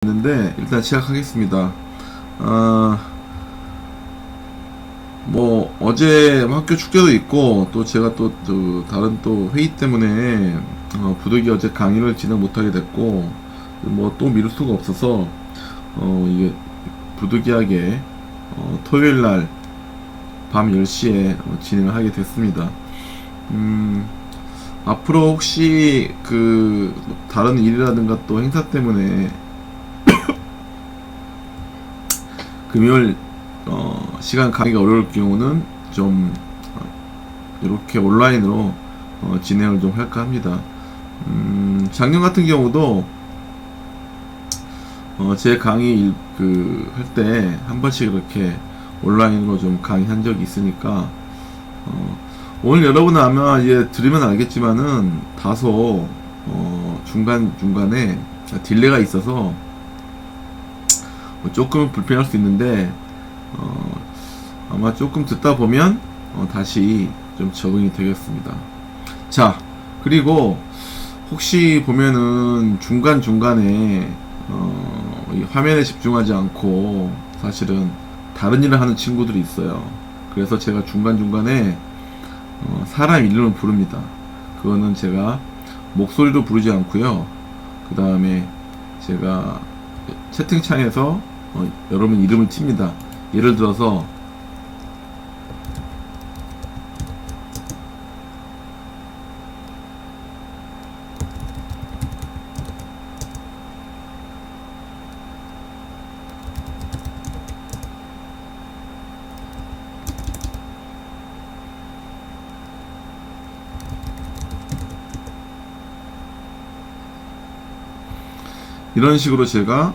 있는데 일단 시작하겠습니다. 뭐 어제 학교 축제도 있고 또 제가 또 다른 또 회의 때문에 부득이 어제 강의를 진행 못하게 됐고 뭐 또 미룰 수가 없어서 이게 부득이하게 토요일 날 밤 10시에 진행을 하게 됐습니다. 앞으로 혹시 그 다른 일이라든가 또 행사 때문에 금요일 시간 가기가 어려울 경우는 좀 이렇게 온라인으로 진행을 좀 할까 합니다. 작년 같은 경우도 제 강의 할 때 한 번씩 이렇게 온라인으로 좀 강의한 적이 있으니까 오늘 여러분은 아마 이제 들으면 알겠지만은 다소 중간중간에 딜레이가 있어서 조금 불편할 수 있는데 아마 조금 듣다 보면 다시 좀 적응이 되겠습니다. 자, 그리고 혹시 보면은 중간중간에 이 화면에 집중하지 않고 사실은 다른 일을 하는 친구들이 있어요. 그래서 제가 중간중간에 사람 이름을 부릅니다. 그거는 제가 목소리로 부르지 않고요. 그 다음에 제가 채팅창에서 여러분 이름을 칩니다. 예를 들어서 이런 식으로 제가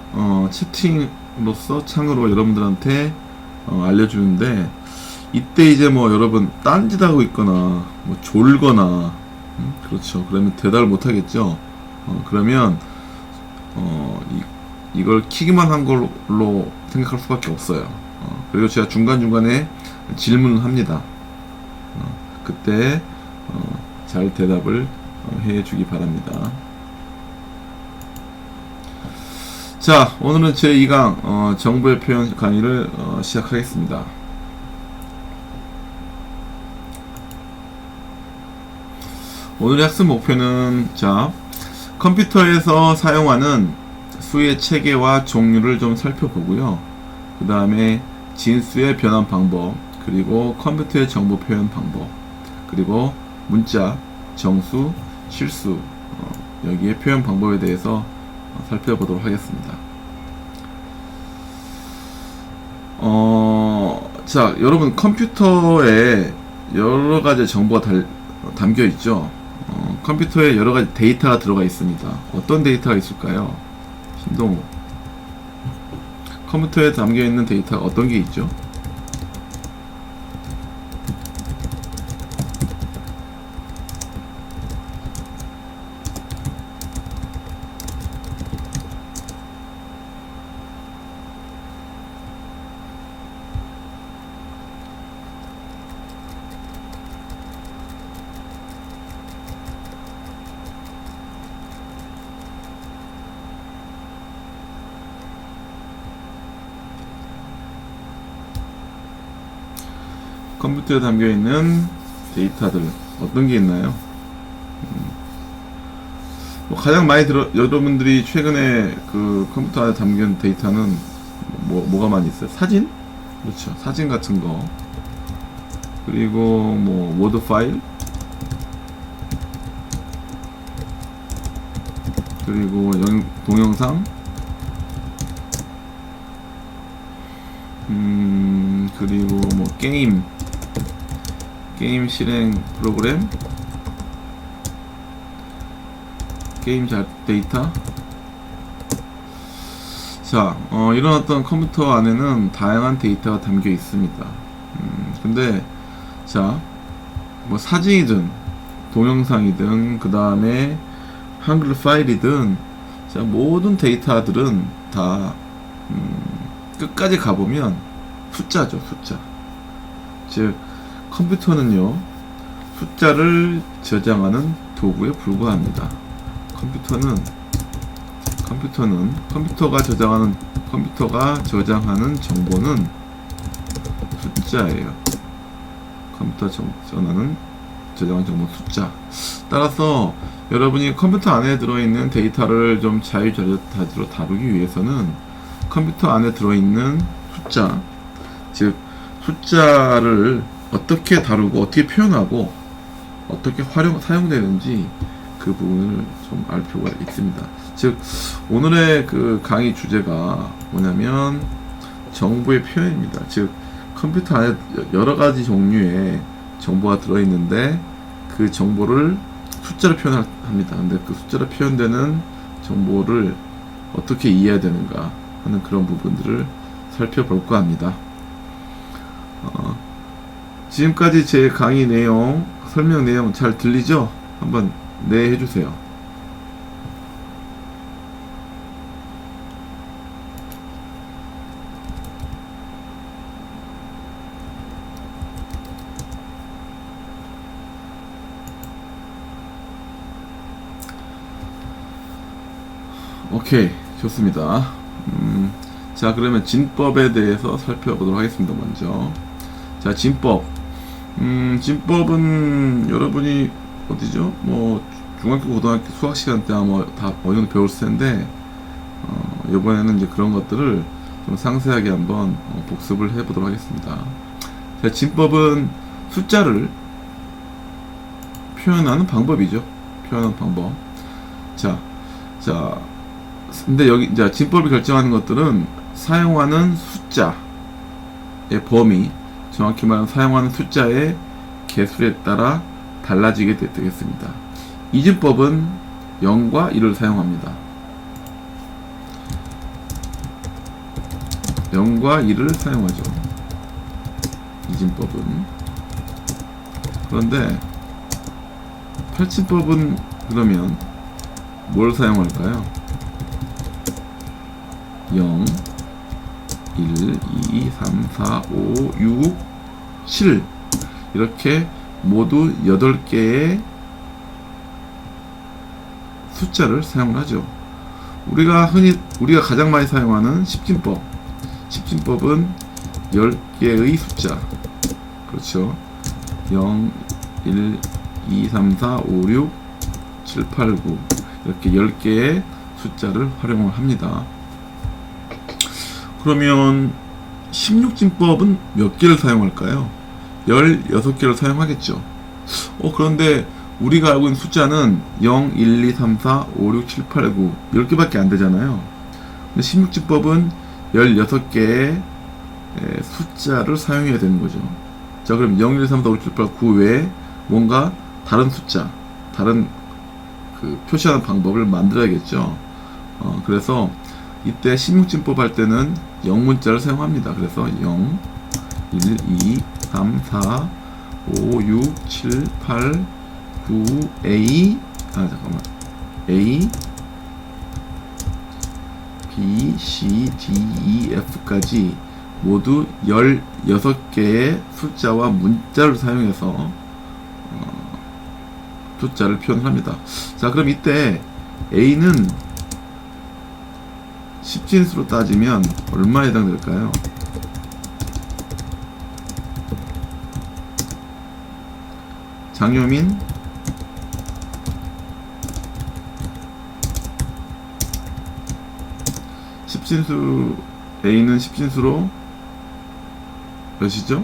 채팅으로서 창으로 여러분들한테 알려주는데, 이때 이제 뭐 여러분 딴짓하고 있거나 뭐 졸거나 그렇죠. 그러면 대답을 못 하겠죠. 그러면 이걸 키기만 한 걸로 생각할 수밖에 없어요. 그리고 제가 중간중간에 질문을 합니다. 그때 잘 대답을 해주기 바랍니다. 자, 오늘은 제2강 정보의 표현 강의를 시작하겠습니다. 오늘의 학습 목표는 컴퓨터에서 사용하는 수의 체계와 종류를 좀 살펴보고요. 그 다음에 진수의 변환 방법, 그리고 컴퓨터의 정보 표현 방법, 그리고 문자, 정수, 실수, 여기에 표현 방법에 대해서 살펴보도록 하겠습니다. 자, 여러분 컴퓨터에 여러가지 정보가 담겨 있죠. 컴퓨터에 여러가지 데이터가 들어가 있습니다. 어떤 데이터가 있을까요? 신동우, 컴퓨터에 담겨 있는 데이터가 어떤 게 있죠? 컴퓨터에 담겨있는 데이터들 어떤 게 있나요? 뭐 가장 많이 여러분들이 최근에 그 컴퓨터 안에 담긴 데이터는 뭐가 많이 있어요? 사진? 그렇죠. 사진 같은 거. 그리고 뭐 워드 파일, 그리고 동영상, 그리고 뭐 게임 실행 프로그램, 게임 데이터. 자, 이런 어떤 컴퓨터 안에는 다양한 데이터가 담겨 있습니다. 근데 자, 뭐 사진이든 동영상이든 그 다음에 한글 파일이든 자, 모든 데이터들은 다 끝까지 가보면 숫자죠. 숫자. 즉 컴퓨터는요, 숫자를 저장하는 도구에 불과합니다. 컴퓨터는 컴퓨터가 저장하는 정보는 숫자예요. 저장하는 정보 숫자. 따라서 여러분이 컴퓨터 안에 들어있는 데이터를 좀 자유자재로 다루기 위해서는 컴퓨터 안에 들어있는 숫자, 즉 숫자를 어떻게 다루고 어떻게 표현하고 어떻게 사용되는지 그 부분을 좀 알 필요가 있습니다. 즉 오늘의 그 강의 주제가 뭐냐면 정보의 표현입니다. 즉 컴퓨터 안에 여러 가지 종류의 정보가 들어있는데 그 정보를 숫자로 표현합니다. 근데 그 숫자로 표현되는 정보를 어떻게 이해해야 되는가 하는 그런 부분들을 살펴볼까 합니다. 지금까지 제 강의 내용, 설명 내용 잘 들리죠? 한번 네 해주세요. 오케이, 좋습니다. 자, 그러면 진법에 대해서 살펴보도록 하겠습니다. 먼저, 자, 진법. 진법은 여러분이 어디죠? 뭐 중학교, 고등학교 수학 시간 때 아마 다 어느 정도 배웠을 텐데, 이번에는 이제 그런 것들을 좀 상세하게 한번 복습을 해보도록 하겠습니다. 자, 진법은 숫자를 표현하는 방법이죠. 표현하는 방법. 자, 근데 여기 이제 진법이 결정하는 것들은 사용하는 숫자의 범위, 정확히 말하면 사용하는 숫자의 개수에 따라 달라지게 되겠습니다. 이진법은 0과 1을 사용합니다. 0과 1을 사용하죠. 이진법은. 그런데 팔진법은 그러면 뭘 사용할까요? 0, 1, 2, 3, 4, 5, 6, 7 이렇게 모두 8개의 숫자를 사용을 하죠. 우리가 가장 많이 사용하는 십진법은 10개의 숫자, 그렇죠. 0, 1, 2, 3, 4, 5, 6, 7, 8, 9 이렇게 10개의 숫자를 활용을 합니다. 그러면 16진법은 몇 개를 사용할까요? 16개를 사용하겠죠. 그런데 우리가 알고 있는 숫자는 0, 1, 2, 3, 4, 5, 6, 7, 8, 9 10개밖에 안 되잖아요. 근데 16진법은 16개의 숫자를 사용해야 되는 거죠. 자, 그럼 0, 1, 2, 3, 4, 5, 6, 7, 8, 9 외에 뭔가 다른 숫자, 다른 그 표시하는 방법을 만들어야겠죠. 그래서 이때 16진법 할 때는 0문자를 사용합니다. 그래서 0, 1, 2, 3, 4, 5, 6, 7, 8, 9, A, B, C, D, E, F까지 모두 16개의 숫자와 문자를 사용해서 숫자를 표현합니다. 자, 그럼 이때 A는 10진수로 따지면 얼마에 해당될까요? 장효민 10진수 A는 10진수로 몇이죠?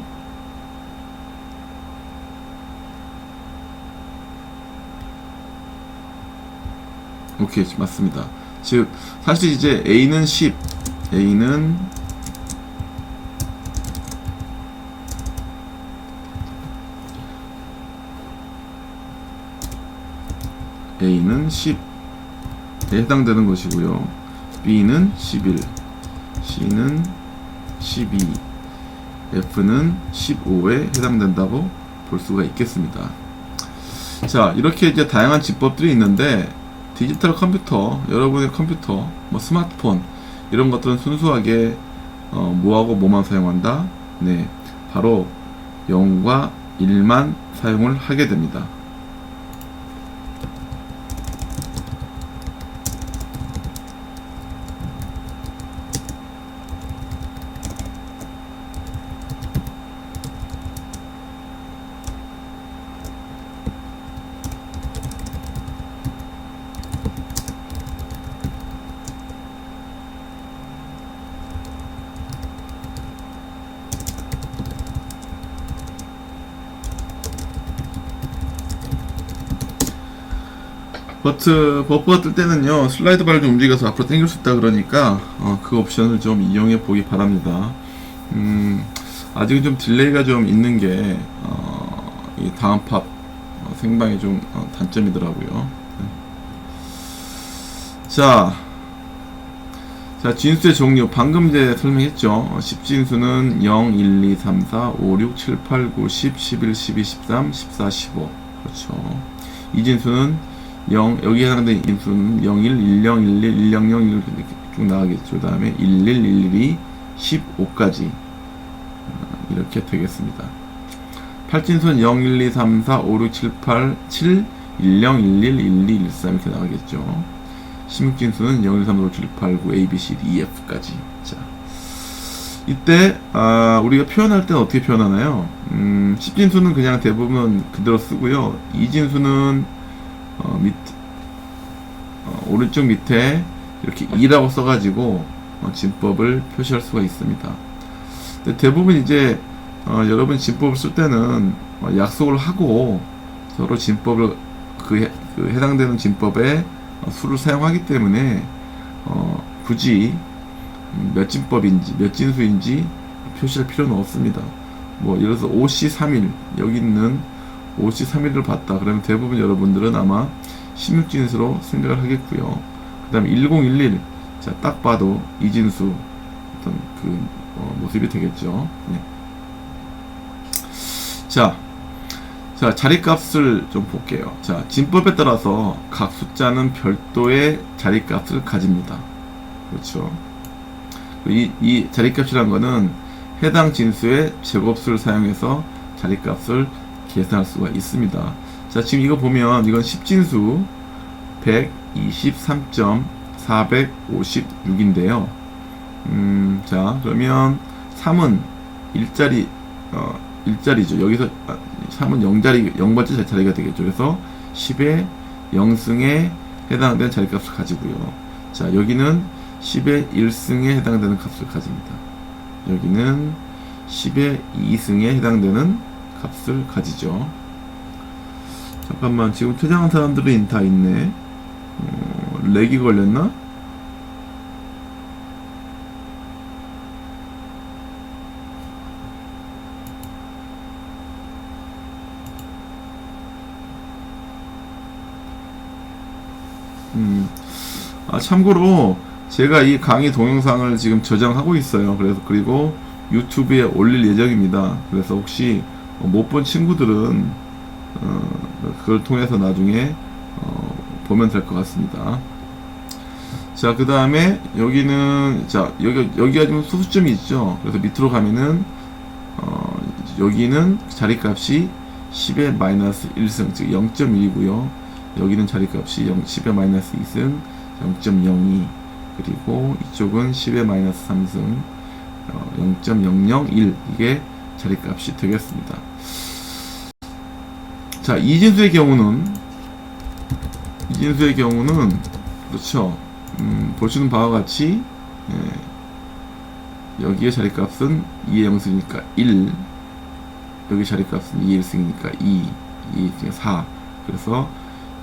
오케이, 맞습니다. 즉 사실 이제 A는 10, A는 10에 해당되는 것이고요. B는 11, C는 12, F는 15에 해당된다고 볼 수가 있겠습니다. 자, 이렇게 이제 다양한 진법들이 있는데 디지털 컴퓨터, 여러분의 컴퓨터, 뭐 스마트폰 이런 것들은 순수하게 뭐하고 뭐만 사용한다? 네, 바로 0과 1만 사용을 하게 됩니다. 버프가 뜰 때는요, 슬라이드 바를 좀 움직여서 앞으로 당길 수 있다 그러니까, 그 옵션을 좀 이용해 보기 바랍니다. 아직은 좀 딜레이가 좀 있는 게, 이 다음 팝, 생방의 좀 단점이더라고요. 네. 자, 진수의 종류. 방금 이제 설명했죠. 10진수는 0, 1, 2, 3, 4, 5, 6, 7, 8, 9, 10, 11, 12, 13, 14, 15. 그렇죠. 이진수는 0, 여기에 해당되는 인수는 01, 10, 11, 100, 1 이렇게 쭉 나가겠죠. 그 다음에 11, 112, 15까지 이렇게 되겠습니다. 8진수는 0, 1, 2, 3, 4, 5, 6, 7, 8, 7, 10, 11, 12, 13 이렇게 나가겠죠. 16진수는 0, 1, 3, 4, 5, 7, 8, 9, A, B, C, D, E, F까지. 자, 이때 우리가 표현할 때는 어떻게 표현하나요? 10진수는 그냥 대부분 그대로 쓰고요. 2진수는 오른쪽 밑에 이렇게 2라고 써가지고 진법을 표시할 수가 있습니다. 근데 대부분 이제 여러분 진법을 쓸 때는 약속을 하고 서로 진법을 그 해당되는 진법에 수를 사용하기 때문에 굳이 몇 진법인지 몇 진수인지 표시할 필요는 없습니다. 뭐 예를 들어서 5C31 여기 있는 5C31을 봤다 그러면 대부분 여러분들은 아마 16진수로 생각을 하겠고요. 그 다음에 1011 자, 딱 봐도 이진수 어떤 그 모습이 되겠죠. 네. 자, 자리값을 좀 볼게요. 자, 진법에 따라서 각 숫자는 별도의 자리값을 가집니다. 그렇죠. 이 자리값이란 거는 해당 진수의 제곱수를 사용해서 자리값을 계산할 수가 있습니다. 자, 지금 이거 보면 이건 10진수 123.456인데요. 자, 그러면 3은 일자리죠. 여기서 3은 0번째 자리가 되겠죠. 그래서 10의 0승에 해당되는 자리값을 가지고요. 자, 여기는 10의 1승에 해당되는 값을 가집니다. 여기는 10의 2승에 해당되는 값을 가지죠. 잠깐만, 지금 퇴장한 사람들은 다 있네. 렉이 걸렸나? 참고로 제가 이 강의 동영상을 지금 저장하고 있어요. 그리고 유튜브에 올릴 예정입니다. 그래서 혹시 못 본 친구들은 그걸 통해서 나중에 보면 될 것 같습니다. 자, 그 다음에 여기는 여기가 지금 소수점이 있죠. 그래서 밑으로 가면은 여기는 자리값이 10의 마이너스 1승 즉 0.1이고요. 여기는 자리값이 10의 마이너스 2승 0.02 그리고 이쪽은 10의 마이너스 3승 0.001 이게 자리값이 되겠습니다. 자, 이진수의 경우는 그렇죠. 보시는 바와 같이 여기에 자리값은 2의 0승이니까 1 여기 자리값은 2의 1승이니까 2 2의 4 그래서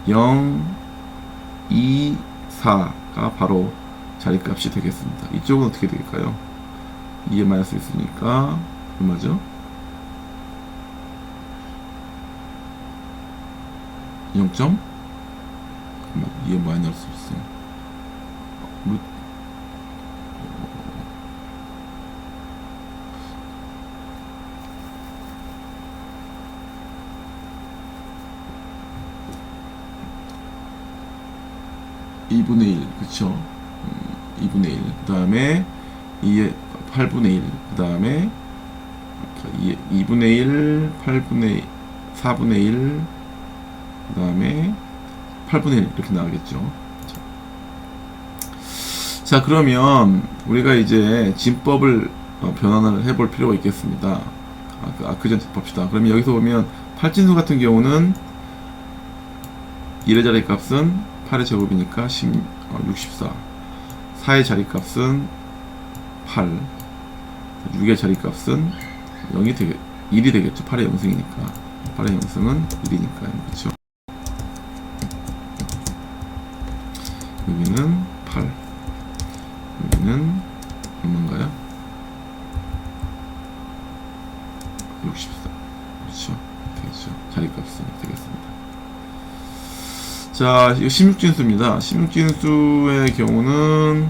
0 2 4가 바로 자리값이 되겠습니다. 이쪽은 어떻게 될까요? 2의 마이너스 있으니까 얼마죠? 0. 2의 마이너스 있어요. 2분의 1, 그쵸? 2분의 1. 그 다음에 2의 8분의 1. 그 다음에 2분의 1, 8분의 4분의 1. 그 다음에 8분의 1 이렇게 나가겠죠. 자, 그러면 우리가 이제 진법을 변환을 해볼 필요가 있겠습니다. 그 전 봅시다. 그러면 여기서 보면 8진수 같은 경우는 1의 자리값은 8의 제곱이니까 64 4의 자리값은 8 6의 자리값은 1이 되겠죠. 8의 0승이니까 8의 0승은 1이니까 그렇죠. 여기는 8, 여기는 얼마인가요? 64. 그렇죠. 되겠죠. 자리값은 되겠습니다. 자, 이거 16진수입니다. 16진수의 경우는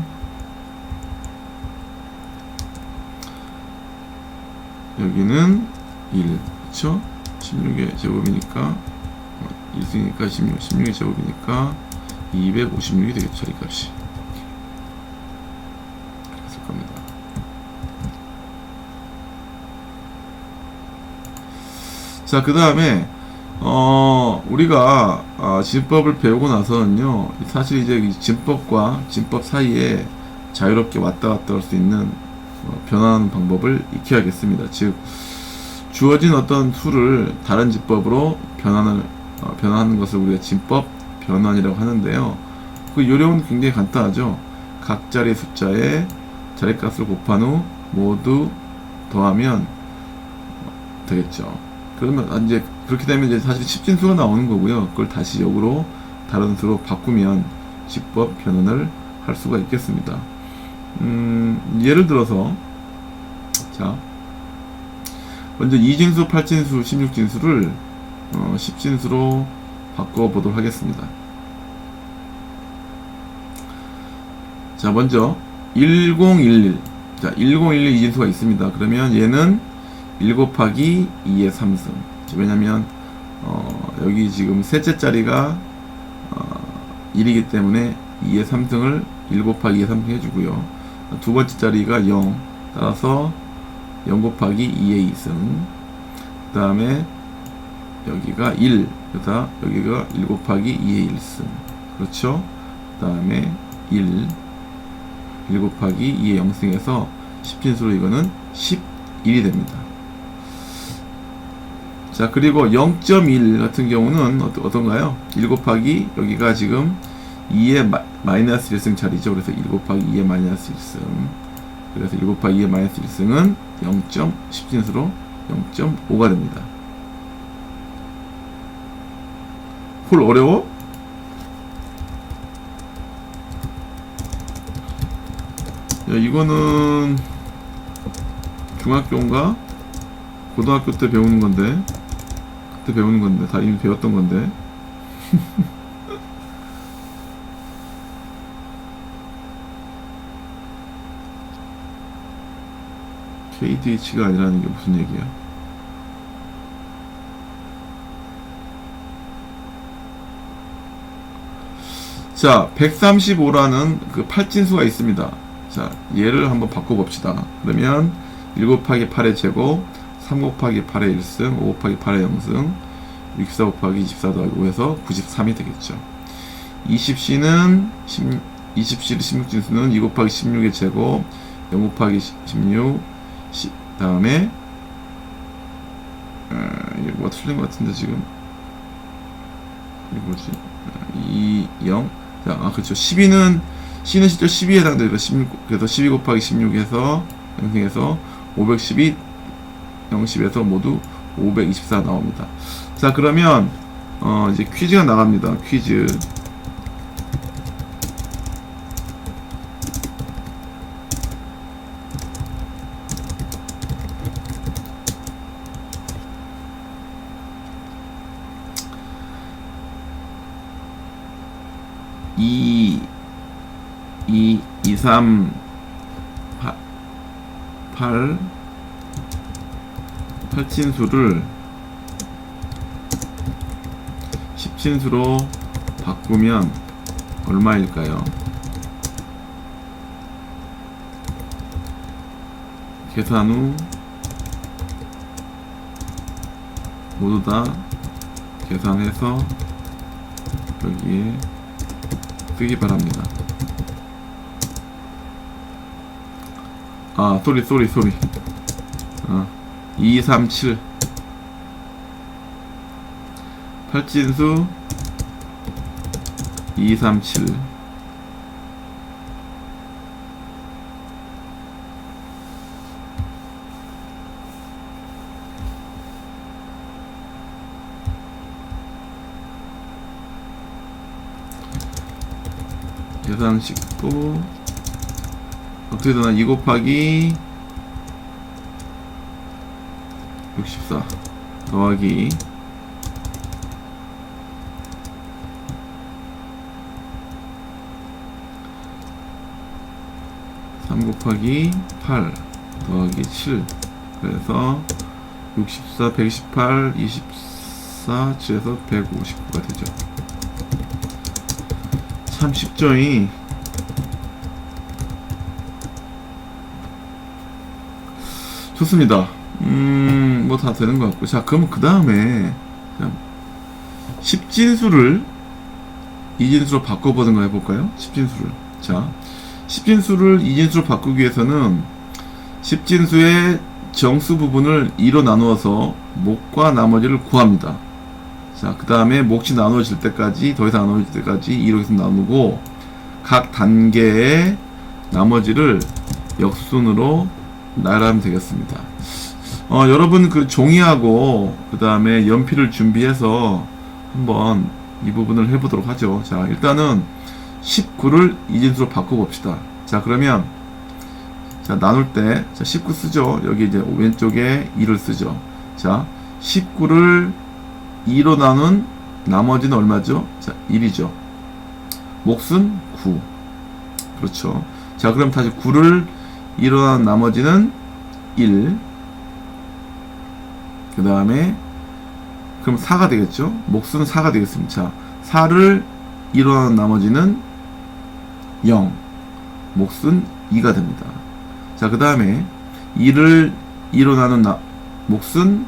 여기는 1, 그쵸? 16의 제곱이니까 1승이니까 16, 16의 제곱이니까 256이 되겠죠, 자리값이. 그랬을 겁니다. 자, 그 다음에 우리가 진법을 배우고 나서는요, 사실 이제 이 진법과 진법 사이에 자유롭게 왔다 갔다 할 수 있는 변환하는 방법을 익혀야겠습니다. 즉, 주어진 어떤 수를 다른 진법으로 변환하는 것을 우리가 진법 변환이라고 하는데요. 그 요령은 굉장히 간단하죠. 각 자리 숫자에 자리값을 곱한 후 모두 더하면 되겠죠. 그러면 이제 그렇게 되면 이제 사실 10진수가 나오는 거고요. 그걸 다시 역으로 다른 수로 바꾸면 진법 변환을 할 수가 있겠습니다. 예를 들어서 자, 먼저 2진수, 8진수, 16진수를 10진수로 바꿔보도록 하겠습니다. 자, 먼저 1011. 자, 1011 2진수가 있습니다. 그러면 얘는 1 곱하기 2의 3승. 왜냐면 여기 지금 셋째 자리가 1이기 때문에 2의 3승을 1 곱하기 2의 3승 해주고요. 두 번째 자리가 0. 따라서 0 곱하기 2의 2승. 그 다음에 여기가 1. 그다 여기가 1 곱하기 2의 1승. 그렇죠? 그 다음에 1 곱하기 2의 0승에서 10진수로 이거는 11이 됩니다. 자, 그리고 0.1 같은 경우는 어떤가요? 1 곱하기 여기가 지금 2의 마이너스 1승 자리죠. 그래서 1 곱하기 2의 마이너스 1승. 그래서 1 곱하기 2의 마이너스 1승은 0.10진수로 0.5가 됩니다. 홀 어려워? 야, 이거는 중학교인가? 고등학교 때 배우는 건데. 그때 배우는 건데. 다 이미 배웠던 건데. KDH가 아니라는 게 무슨 얘기야? 자, 135라는 그 8진수가 있습니다. 자, 얘를 한번 바꿔봅시다. 그러면 1 곱하기 8의 제곱, 3 곱하기 8의 1승, 5 곱하기 8의 0승, 64 곱하기 24 더하기 5에서 93이 되겠죠. 20C는 16진수는 2 곱하기 16의 제곱, 0 곱하기 16, 다음에 이게 뭐가 틀린 것 같은데 지금 이게 뭐지? 2, 0. 자, 그렇죠. 12는 C는 실제 12에 해당돼요. 16, 그래서 12 곱하기 16에서 0승에서 512, 010에서 모두 524 나옵니다. 자, 그러면 이제 퀴즈가 나갑니다. 퀴즈. 이 3 8 8진수를 10진수로 바꾸면 얼마일까요? 계산 후 모두 다 계산해서 여기에 쓰기 바랍니다. 아, 소리. 237 8진수 237. 계산식도 어떻게 되나? 2 곱하기 64 더하기 3 곱하기 8 더하기 7, 그래서 64, 128, 24, 7에서 159가 되죠. 참 쉽죠? 좋습니다. 뭐 다 되는 것 같고. 자, 그럼 그 다음에 10진수를 이진수로 바꿔보는 거 해볼까요? 10진수를. 자, 10진수를 이진수로 바꾸기 위해서는 10진수의 정수 부분을 2로 나누어서 몫과 나머지를 구합니다. 자, 그 다음에 몫이 나누어질 때까지, 더 이상 나누어질 때까지 2로 계속 나누고, 각 단계의 나머지를 역순으로 나열하면 되겠습니다. 여러분 그 종이하고 그 다음에 연필을 준비해서 한번 이 부분을 해보도록 하죠. 자, 일단은 19를 이진수로 바꿔봅시다. 자, 그러면 자, 나눌 때, 자, 19 쓰죠. 여기 이제 왼쪽에 2를 쓰죠. 자, 19를 2로 나눈 나머지는 얼마죠? 자, 1이죠. 몫은 9. 그렇죠. 자, 그럼 다시 9를 2로 나눈 나머지는 1. 그 다음에, 그럼 4가 되겠죠? 몫은 4가 되겠습니다. 자, 4를 2로 나눈 나머지는 0. 몫은 2가 됩니다. 자, 그 다음에 2를 2로 나눈 몫은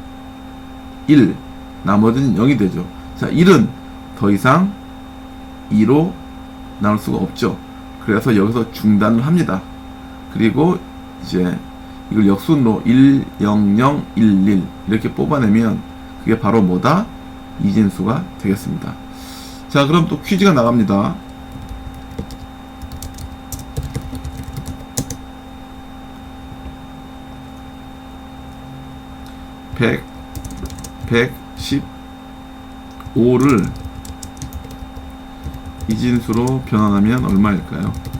1, 나머지는 0이 되죠. 자, 1은 더 이상 2로 나눌 수가 없죠. 그래서 여기서 중단을 합니다. 그리고 이제 이걸 역순으로 1, 0, 0, 1, 1 이렇게 뽑아내면 그게 바로 뭐다? 이진수가 되겠습니다. 자, 그럼 또 퀴즈가 나갑니다. 115를 이진수로 변환하면 얼마일까요?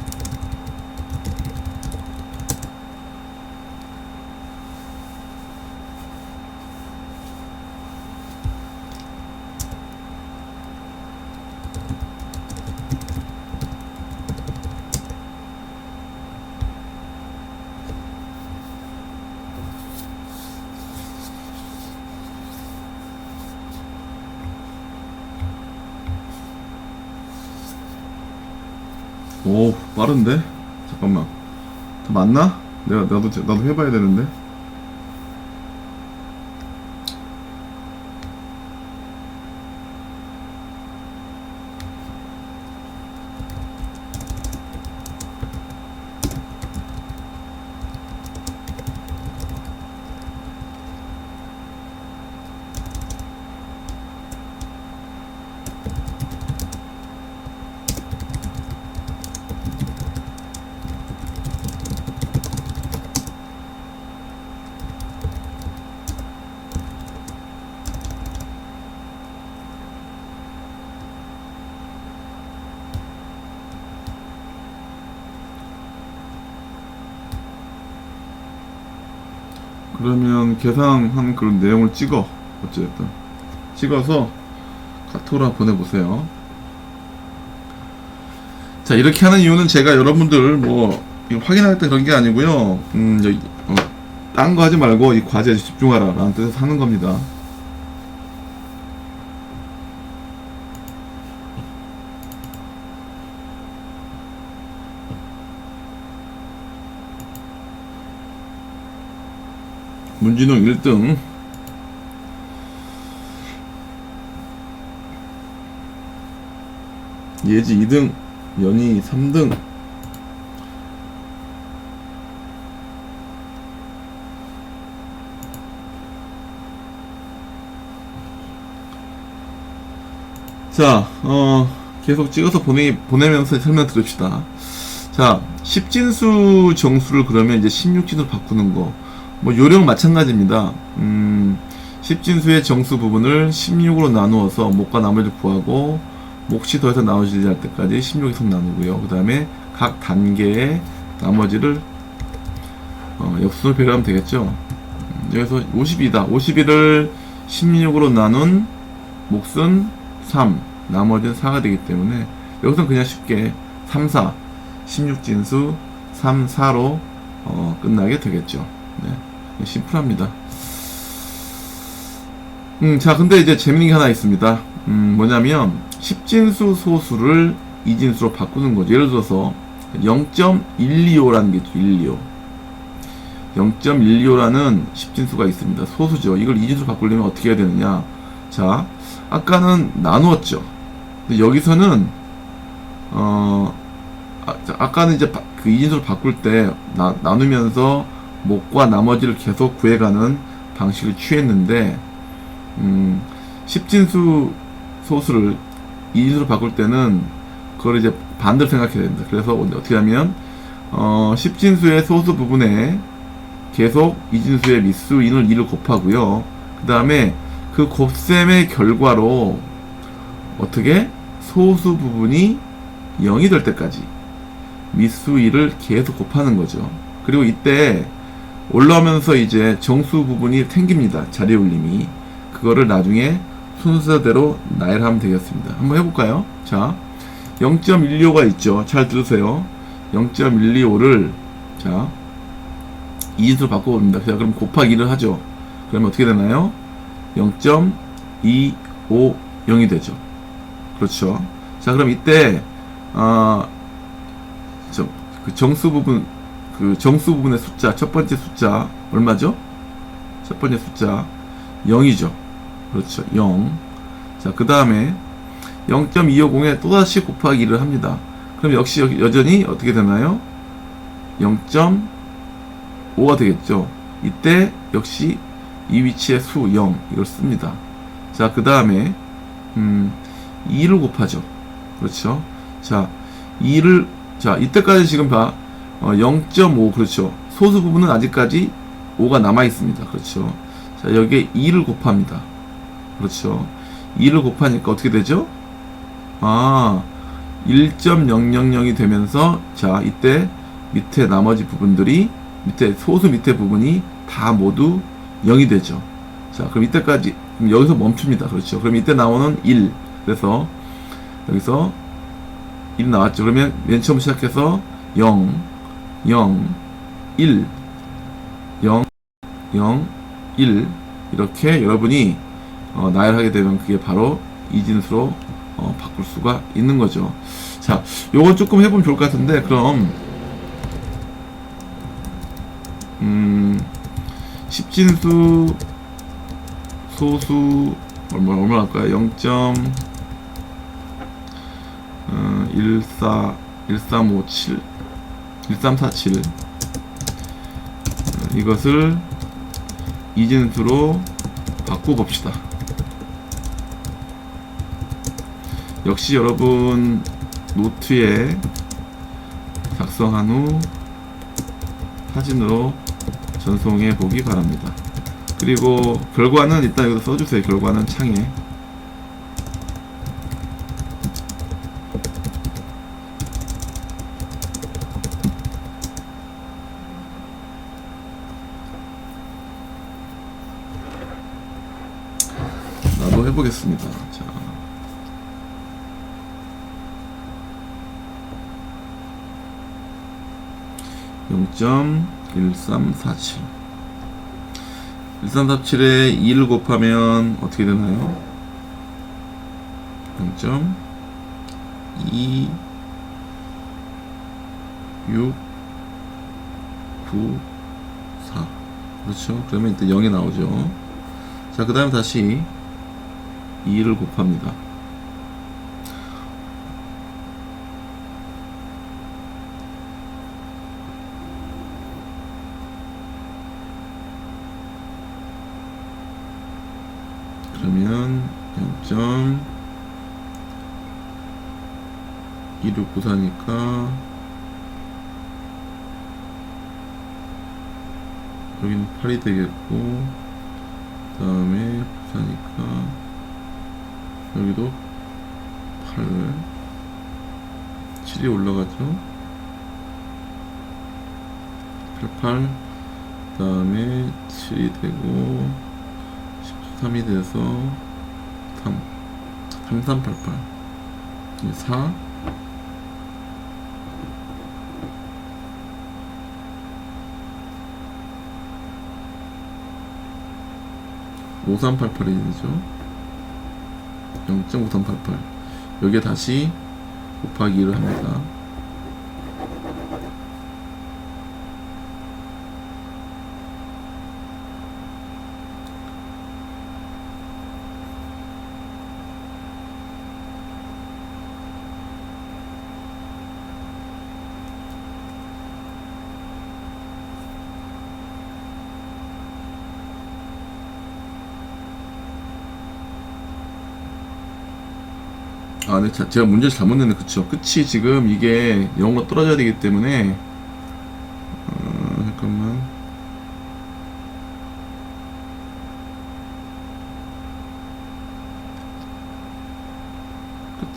오, 빠른데? 잠깐만. 더 맞나? 나도 해봐야 되는데. 그러면 계산한 그런 내용을 찍어. 어쨌든 찍어서 카톡으로 보내보세요. 자, 이렇게 하는 이유는 제가 여러분들 뭐 확인할 때 그런 게 아니고요. 딴 거 하지 말고 이 과제에 집중하라 라는 뜻에서 하는 겁니다. 문진웅 1등, 예지 2등, 연희 3등. 자, 계속 찍어서 보내면서 설명 들읍시다. 자, 10진수 정수를 그러면 이제 16진으로 바꾸는 거. 뭐 요령 마찬가지입니다. 10진수의 정수 부분을 16으로 나누어서 몫과 나머지를 구하고, 몫이 더해서 나눠지지 않을 때까지 16에서 나누고요. 그 다음에 각 단계의 나머지를 역순으로 배열하면 되겠죠. 여기서 52다. 51을 16으로 나눈 몫은 3, 나머지는 4가 되기 때문에 여기서는 그냥 쉽게 3, 4, 16진수 3, 4로 끝나게 되겠죠. 네, 심플합니다. 자, 근데 이제 재밌는 게 하나 있습니다. 뭐냐면 10진수 소수를 2진수로 바꾸는 거죠. 예를 들어서 0.125라는 게 있죠. 125. 0.125라는 10진수가 있습니다. 소수죠. 이걸 2진수로 바꾸려면 어떻게 해야 되느냐. 자, 아까는 나누었죠. 근데 여기서는 아까는 이제 그 2진수로 바꿀 때 나누면서 몫과 나머지를 계속 구해가는 방식을 취했는데 10진수 소수를 2진수로 바꿀 때는 그걸 이제 반대로 생각해야 됩니다. 그래서 어떻게 하면 10진수의 소수 부분에 계속 2진수의 미수인을 2를 곱하고요. 그 다음에 그 곱셈의 결과로 어떻게 소수 부분이 0이 될 때까지 미수 2를 계속 곱하는 거죠. 그리고 이때 올라오면서 이제 정수 부분이 생깁니다. 자리 올림이. 그거를 나중에 순서대로 나열하면 되겠습니다. 한번 해볼까요? 자, 0.125가 있죠. 잘 들으세요. 0.125를 자 2인수로 바꿔봅니다. 자, 그럼 곱하기 1을 하죠. 그러면 어떻게 되나요? 0.250이 되죠. 그렇죠. 자, 그럼 이때 그 정수 부분의 숫자, 첫 번째 숫자 얼마죠? 첫 번째 숫자 0이죠. 그렇죠. 0. 자, 그 다음에 0.250에 또다시 곱하기 1을 합니다. 그럼 역시 여전히 어떻게 되나요? 0.5가 되겠죠. 이때 역시 이 위치에 수 0 이걸 씁니다. 자, 그 다음에 2를 곱하죠. 그렇죠. 자, 2를 자, 이때까지 지금 봐 0.5 그렇죠. 소수 부분은 아직까지 5가 남아 있습니다. 그렇죠. 자, 여기에 2를 곱합니다. 그렇죠. 2를 곱하니까 어떻게 되죠? 1.000이 되면서 자, 이때 밑에 나머지 부분들이 소수 밑에 부분이 다 모두 0이 되죠. 자, 그럼 이때까지 여기서 멈춥니다. 그렇죠. 그럼 이때 나오는 1. 그래서 여기서 1 나왔죠. 그러면 맨 처음 시작해서 0, 0, 1, 0, 0, 1 이렇게 여러분이 나열하게 되면 그게 바로 이진수로 바꿀 수가 있는 거죠. 자, 요건 조금 해보면 좋을 것 같은데, 그럼 10진수 소수 얼마 할까요? 1347 이것을 이진수로 바꿔봅시다. 역시 여러분 노트에 작성한 후 사진으로 전송해 보기 바랍니다. 그리고 결과는 일단 여기서 써주세요. 결과는 창에. 나도 해보겠습니다. 자. .1347 1347에 2를 곱하면 어떻게 되나요? 0.2694 그렇죠. 그러면 이때 0이 나오죠. 자, 그 다음에 다시 2를 곱합니다. 그러면 0.2694니까 여기는 8이 되겠고, 그 다음에 9사니까 여기도 8, 7이 올라가죠. 88, 그 다음에 7이 되고 13이 돼서 3, 3388, 4, 5388이 되죠. 0.5388. 여기에 다시 곱하기 1을 합니다. 아, 네, 제가 문제를 잘못 냈네. 그쵸. 끝이 지금 이게 0으로 떨어져야 되기 때문에, 잠깐만.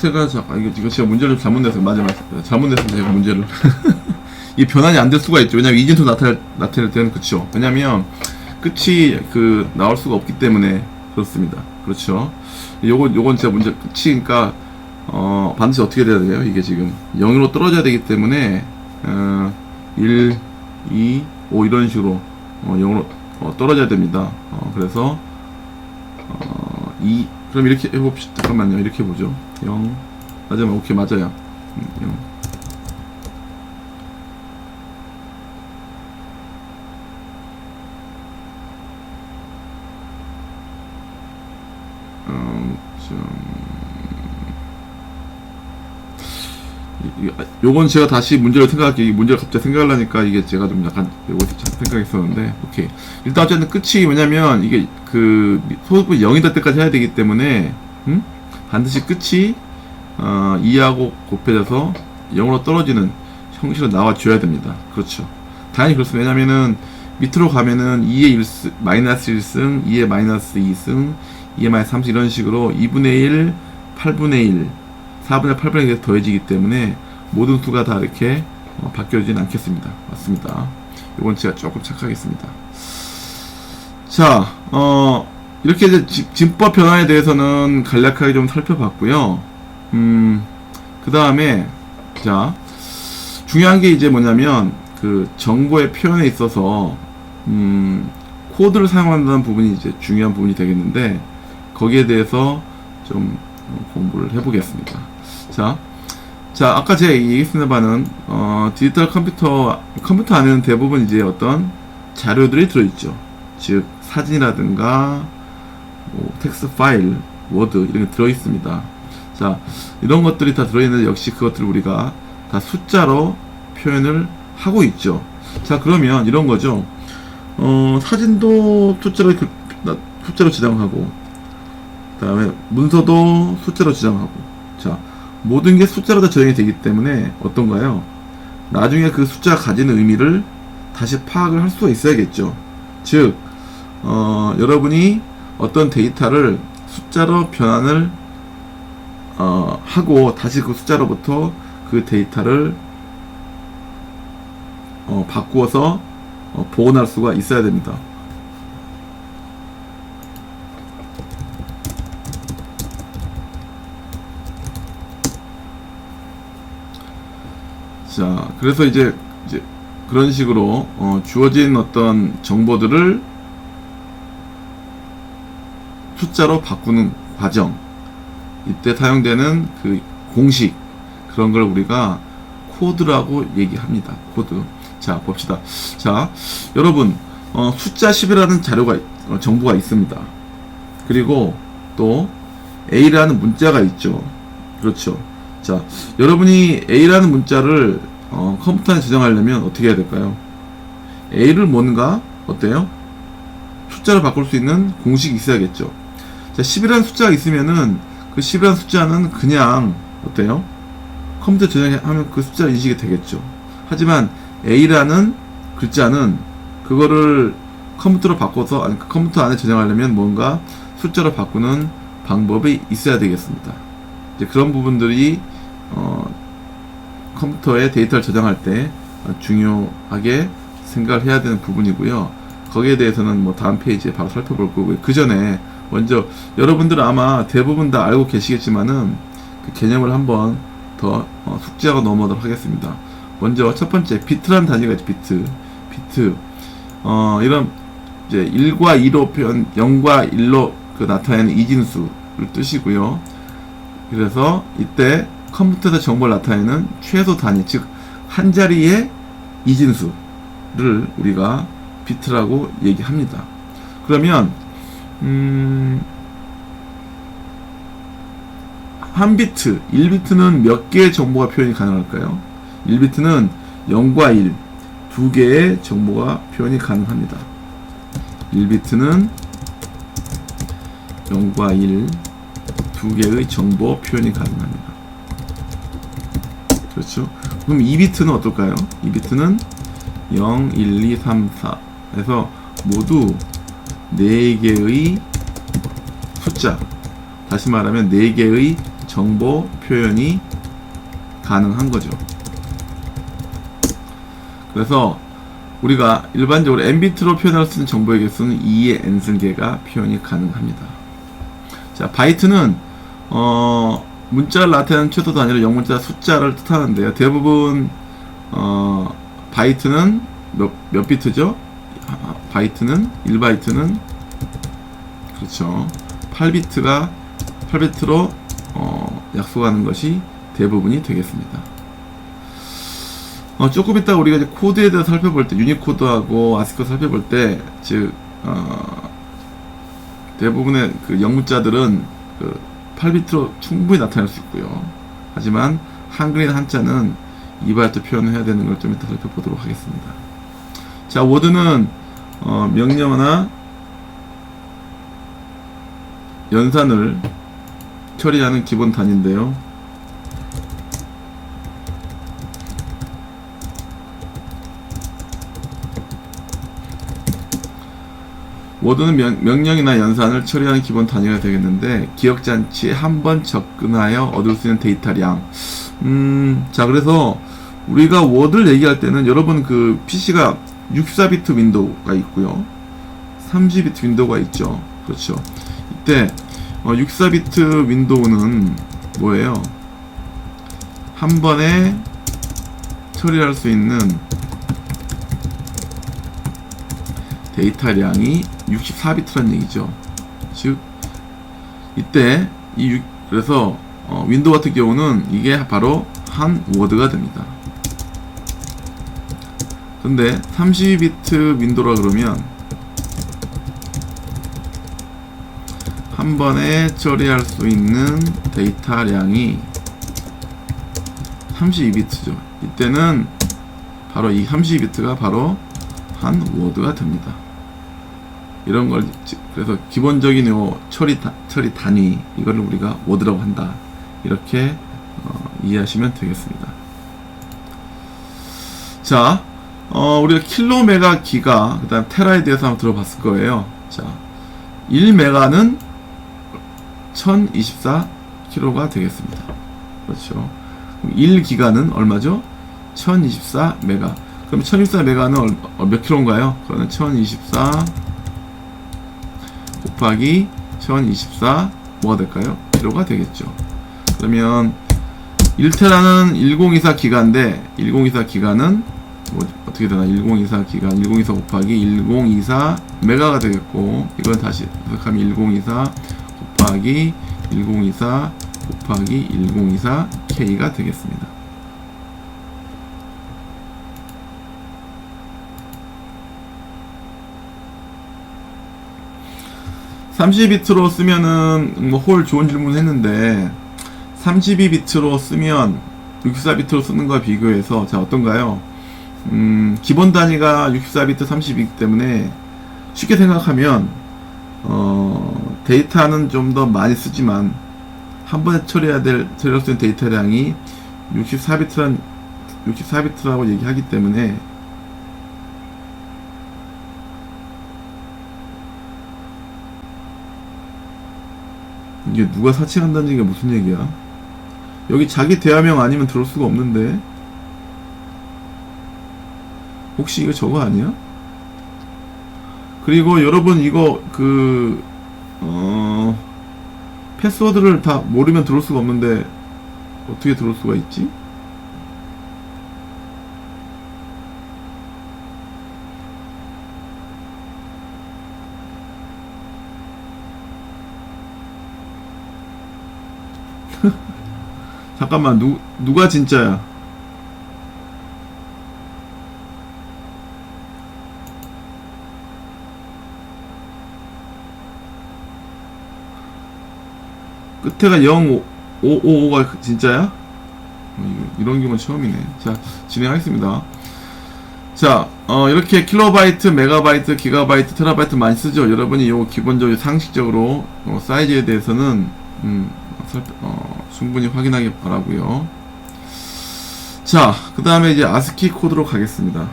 끝에가, 이거 제가 문제를 잘못 냈어요. 맞아요. 잘못 냈어요. 제가 문제를. 이게 변환이 안 될 수가 있죠. 왜냐면 이진수 나타낼 때는, 그쵸. 왜냐면, 끝이 나올 수가 없기 때문에, 그렇습니다. 그렇죠. 요건 제가 문제, 끝이, 그러니까, 반드시 어떻게 돼야 돼요? 이게 지금 0으로 떨어져야 되기 때문에 1, 2, 5 이런 식으로 0으로 떨어져야 됩니다. 그래서 2, 그럼 이렇게 해봅시다. 잠깐만요. 이렇게 해보죠. 0, 맞아요. 오케이, 맞아요. 0. 요건 제가 다시 문제를 생각할게요. 이 문제를 갑자기 생각하려니까 이게 제가 좀 약간 생각했었는데, 오케이. 일단 어쨌든 끝이 뭐냐면 이게 소수분이 0이 될 때까지 해야 되기 때문에, 반드시 끝이 2하고 곱해져서 0으로 떨어지는 형식으로 나와줘야 됩니다. 그렇죠. 당연히 그렇습니다. 왜냐면은 밑으로 가면은 2의 1승, 마이너스 1승, 2의 마이너스 2승, 2의 마이너스 30 이런 식으로 2분의 1, 8분의 1, 4분의 8분의 1에 더해지기 때문에 모든 수가 다 이렇게 바뀌어지진 않겠습니다. 맞습니다. 이건 제가 조금 착각했습니다. 자, 이렇게 이제 진법 변화에 대해서는 간략하게 좀 살펴봤고요. 그 다음에, 자, 중요한 게 이제 뭐냐면, 정보의 표현에 있어서, 코드를 사용한다는 부분이 이제 중요한 부분이 되겠는데, 거기에 대해서 좀 공부를 해보겠습니다. 자, 아까 제가 얘기했습니다 바는, 디지털 컴퓨터 안에는 대부분 이제 어떤 자료들이 들어있죠. 즉, 사진이라든가, 텍스트 파일, 워드, 이런 게 들어있습니다. 자, 이런 것들이 다 들어있는데, 역시 그것들을 우리가 다 숫자로 표현을 하고 있죠. 자, 그러면 이런 거죠. 사진도 숫자로 지정하고, 그 다음에 문서도 숫자로 지정하고, 자, 모든 게 숫자로 다 저장이 되기 때문에 어떤가요? 나중에 그 숫자가 가지는 의미를 다시 파악을 할 수가 있어야겠죠. 즉, 여러분이 어떤 데이터를 숫자로 변환을 하고 다시 그 숫자로부터 그 데이터를 바꾸어서 복원할 수가 있어야 됩니다. 자, 그래서 이제 그런 식으로 주어진 어떤 정보들을 숫자로 바꾸는 과정, 이때 사용되는 그 공식, 그런 걸 우리가 코드라고 얘기합니다. 코드. 자, 봅시다. 자, 여러분, 숫자 10이라는 정보가 있습니다. 그리고 또 A라는 문자가 있죠. 그렇죠. 자, 여러분이 A라는 문자를 컴퓨터에 저장하려면 어떻게 해야 될까요? A를 뭔가 어때요? 숫자로 바꿀 수 있는 공식이 있어야겠죠. 자, 10이라는 숫자가 있으면은 그 10이라는 숫자는 그냥 어때요? 컴퓨터 저장하면 그 숫자 인식이 되겠죠. 하지만 A라는 글자는 그거를 컴퓨터로 바꿔서 컴퓨터 안에 저장하려면 뭔가 숫자로 바꾸는 방법이 있어야 되겠습니다. 이제 그런 부분들이 컴퓨터에 데이터를 저장할 때 중요하게 생각을 해야 되는 부분이고요. 거기에 대해서는 뭐 다음 페이지에 바로 살펴볼 거고요. 그 전에 먼저 여러분들은 아마 대부분 다 알고 계시겠지만은 그 개념을 한번 더 숙지하고 넘어가도록 하겠습니다. 먼저 첫 번째 비트라는 단위가 있죠. 비트. 이런 이제 1과 2로 표현, 0과 1로 그 나타내는 이진수를 뜻이고요. 그래서 이때 컴퓨터에서 정보를 나타내는 최소 단위, 즉 한 자리의 이진수를 우리가 비트라고 얘기합니다. 그러면 한 비트, 1비트는 몇 개의 정보가 표현이 가능할까요? 1비트는 0과 1, 두 개의 정보가 표현이 가능합니다. 1비트는 0과 1, 두 개의 정보 표현이 가능합니다. 그렇죠? 그럼 2비트는 어떨까요? 2비트는 0, 1, 2, 3, 4 해서 모두 4개의 숫자, 다시 말하면 4개의 정보 표현이 가능한 거죠. 그래서 우리가 일반적으로 n비트로 표현할 수 있는 정보의 개수는 2의 n승계가 표현이 가능합니다. 자, 바이트는 문자를 나타내는 최소 단위로 영문자 숫자를 뜻하는데요. 대부분 바이트는 몇 비트죠? 바이트는 1바이트는 그렇죠. 8비트로 약속하는 것이 대부분이 되겠습니다. 조금 이따 우리가 이제 코드에 대해서 살펴볼 때, 유니코드하고 아스키 살펴볼 때, 즉 대부분의 그 영문자들은 그 8비트로 충분히 나타낼 수 있고요. 하지만 한글이나 한자는 2바이트 표현을 해야 되는 걸 좀 이따 살펴보도록 하겠습니다. 자, 워드는 명령어나 연산을 처리하는 기본 단위인데요. 워드는 명령이나 연산을 처리하는 기본 단위가 되겠는데, 기억장치에 한 번 접근하여 얻을 수 있는 데이터량. 자, 그래서 우리가 워드를 얘기할 때는 여러분 그 PC가 64비트 윈도우가 있고요, 32비트 윈도우가 있죠. 그렇죠. 이때 64비트 윈도우는 뭐예요? 한 번에 처리할 수 있는 데이터량이 64비트란 얘기죠. 즉 이때 그래서 윈도우 같은 경우는 이게 바로 한 워드가 됩니다. 근데 32비트 윈도우라 그러면 한 번에 처리할 수 있는 데이터량이 32비트죠. 이때는 바로 이 32비트가 바로 한 워드가 됩니다. 이런 걸, 그래서 기본적인 요 처리 단위, 이걸 우리가 워드라고 한다. 이렇게 이해하시면 되겠습니다. 자, 우리가 킬로메가, 기가, 그 다음 테라에 대해서 한번 들어봤을 거예요. 자, 1메가는 1024kg가 되겠습니다. 그렇죠. 1기가는 얼마죠? 1024메가. 그럼 1024메가는 몇 킬로인가요? 그거는 1024 곱하기 1024 뭐가 될까요? 킬로가 되겠죠. 그러면 1테라는 1024 기가인데 1024 기가는 뭐 어떻게 되나? 1024 기가 1024 곱하기 1024 메가가 되겠고, 이건 다시 생각하면 1024 곱하기 1024 곱하기 1024 K가 되겠습니다. (32비트로) 쓰면은 홀 좋은 질문 했는데, 32비트로 쓰면 64비트로 쓰는 거와 비교해서 자 어떤가요? 기본 단위가 64비트 32이기 때문에 쉽게 생각하면 데이터는 좀 더 많이 쓰지만 한 번에 처리할 수 있는 데이터량이 64비트라고 얘기하기 때문에 이게 누가 사칭한다는 얘기가 무슨 얘기야? 여기 자기 대화명 아니면 들어올 수가 없는데. 혹시 이거 저거 아니야? 그리고 여러분 이거 패스워드를 다 모르면 들어올 수가 없는데 어떻게 들어올 수가 있지? 잠깐만, 누가 진짜야? 끝에가 0555가 진짜야? 이런 경우는 처음이네. 자, 진행하겠습니다. 자, 이렇게 킬로바이트, 메가바이트, 기가바이트, 테라바이트 많이 쓰죠. 여러분이 요 기본적으로 상식적으로 사이즈에 대해서는 충분히 확인하기 바라고요. 자, 그 다음에 이제 아스키 코드로 가겠습니다.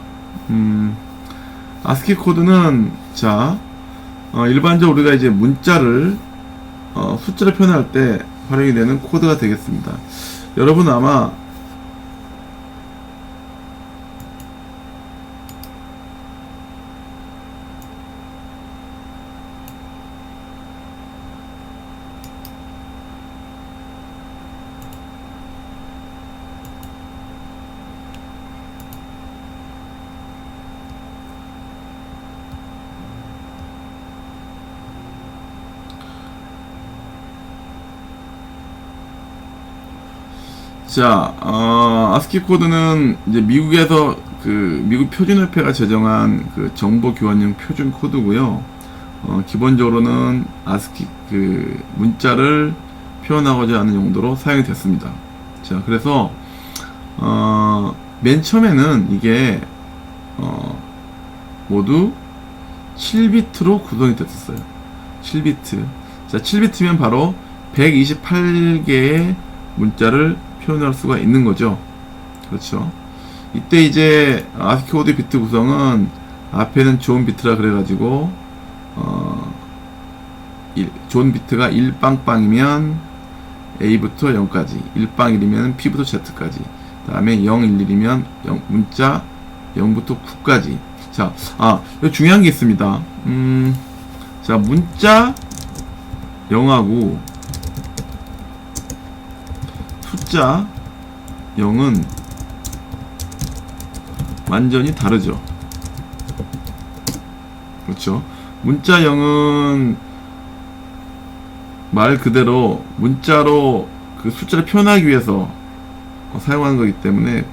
아스키 코드는 자, 일반적으로 우리가 이제 문자를 숫자를 표현할 때 활용이 되는 코드가 되겠습니다. 여러분 아마 자, 아스키 코드는 이제 미국에서 미국 표준협회가 제정한 정보 교환용 표준 코드고요. 기본적으로는 아스키 문자를 표현하고자 하는 용도로 사용이 됐습니다. 자, 그래서 맨 처음에는 이게 모두 7비트로 구성이 됐었어요. 7비트. 자, 7비트면 바로 128개의 문자를 표현할 수가 있는 거죠. 그렇죠. 이때 이제 아스키 코드 비트 구성은 앞에는 존 비트라 그래가지고 존 비트가 1빵빵이면 A부터 0까지, 1빵1이면 P부터 Z까지, 그 다음에 011이면 문자 0부터 9까지. 자, 이거 중요한 게 있습니다. 자, 문자 0하고 숫자 0은 완전히 다르죠. 그렇죠. 문자 0은 말 그대로 문자로 숫자를 표현하기 위해서 사용하는 거기 때문에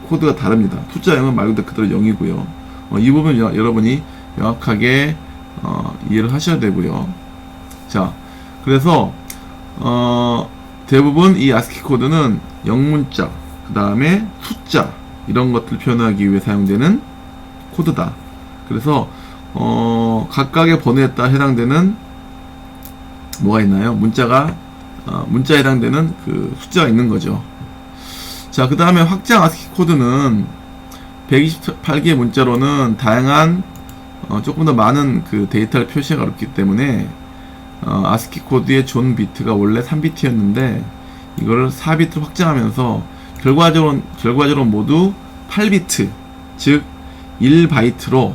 코드가 다릅니다. 숫자 0은 말 그대로 0이고요. 이 부분 여러분이 명확하게 이해를 하셔야 되고요. 자, 그래서 대부분 이 아스키 코드는 영문자, 그 다음에 숫자 이런 것들을 표현하기 위해 사용되는 코드다. 그래서 각각의 번호에 따라 해당되는 뭐가 있나요? 문자에 해당되는 숫자가 있는 거죠. 자, 그 다음에 확장 아스키 코드는 128개의 문자로는 다양한 조금 더 많은 데이터를 표시하기 어렵기 때문에 아스키 코드의 존 비트가 원래 3비트였는데 이거를 4비트로 확장하면서 결과적으로 모두 8비트, 즉 1바이트로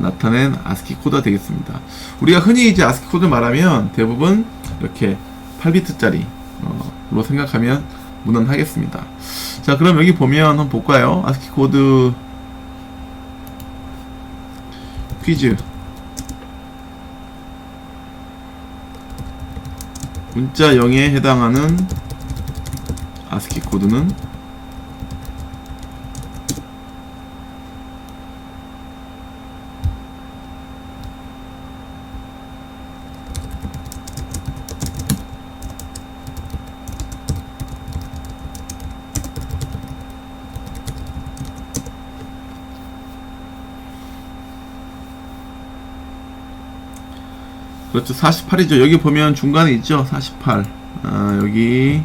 나타낸 아스키 코드가 되겠습니다. 우리가 흔히 이제 아스키 코드를 말하면 대부분 이렇게 8비트짜리로 생각하면 무난하겠습니다. 자, 그럼 여기 보면 한번 볼까요? 아스키 코드 퀴즈. 문자 0에 해당하는 아스키 코드는 그렇죠. 48이죠. 여기 보면 중간에 있죠. 48. 여기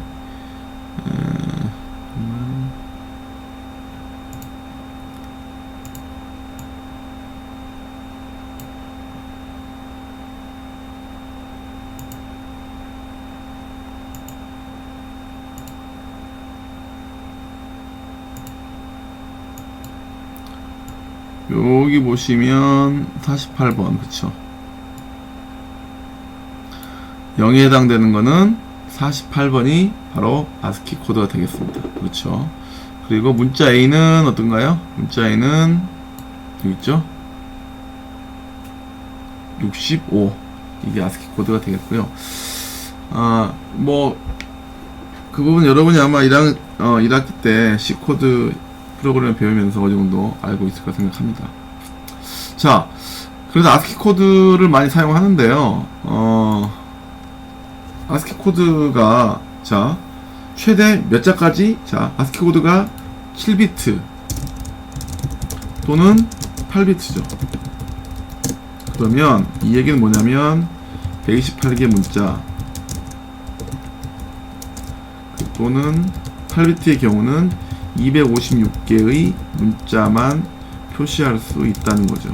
여기 보시면 48번 그쵸. 0에 해당되는 거는 48번이 바로 아스키 코드가 되겠습니다. 그렇죠. 그리고 문자 A는 어떤가요? 문자 A는 여기 있죠. 65 이게 아스키 코드가 되겠고요. 뭐 그 부분 여러분이 아마 1학기 때 C 코드 프로그램을 배우면서 어느 정도 알고 있을 거라 생각합니다. 자, 그래서 아스키 코드를 많이 사용하는데요. 아스키 코드가 자 최대 몇 자까지? 자, 아스키 코드가 7비트 또는 8비트죠. 그러면 이 얘기는 뭐냐면 128개 문자 또는 8비트의 경우는 256개의 문자만 표시할 수 있다는 거죠.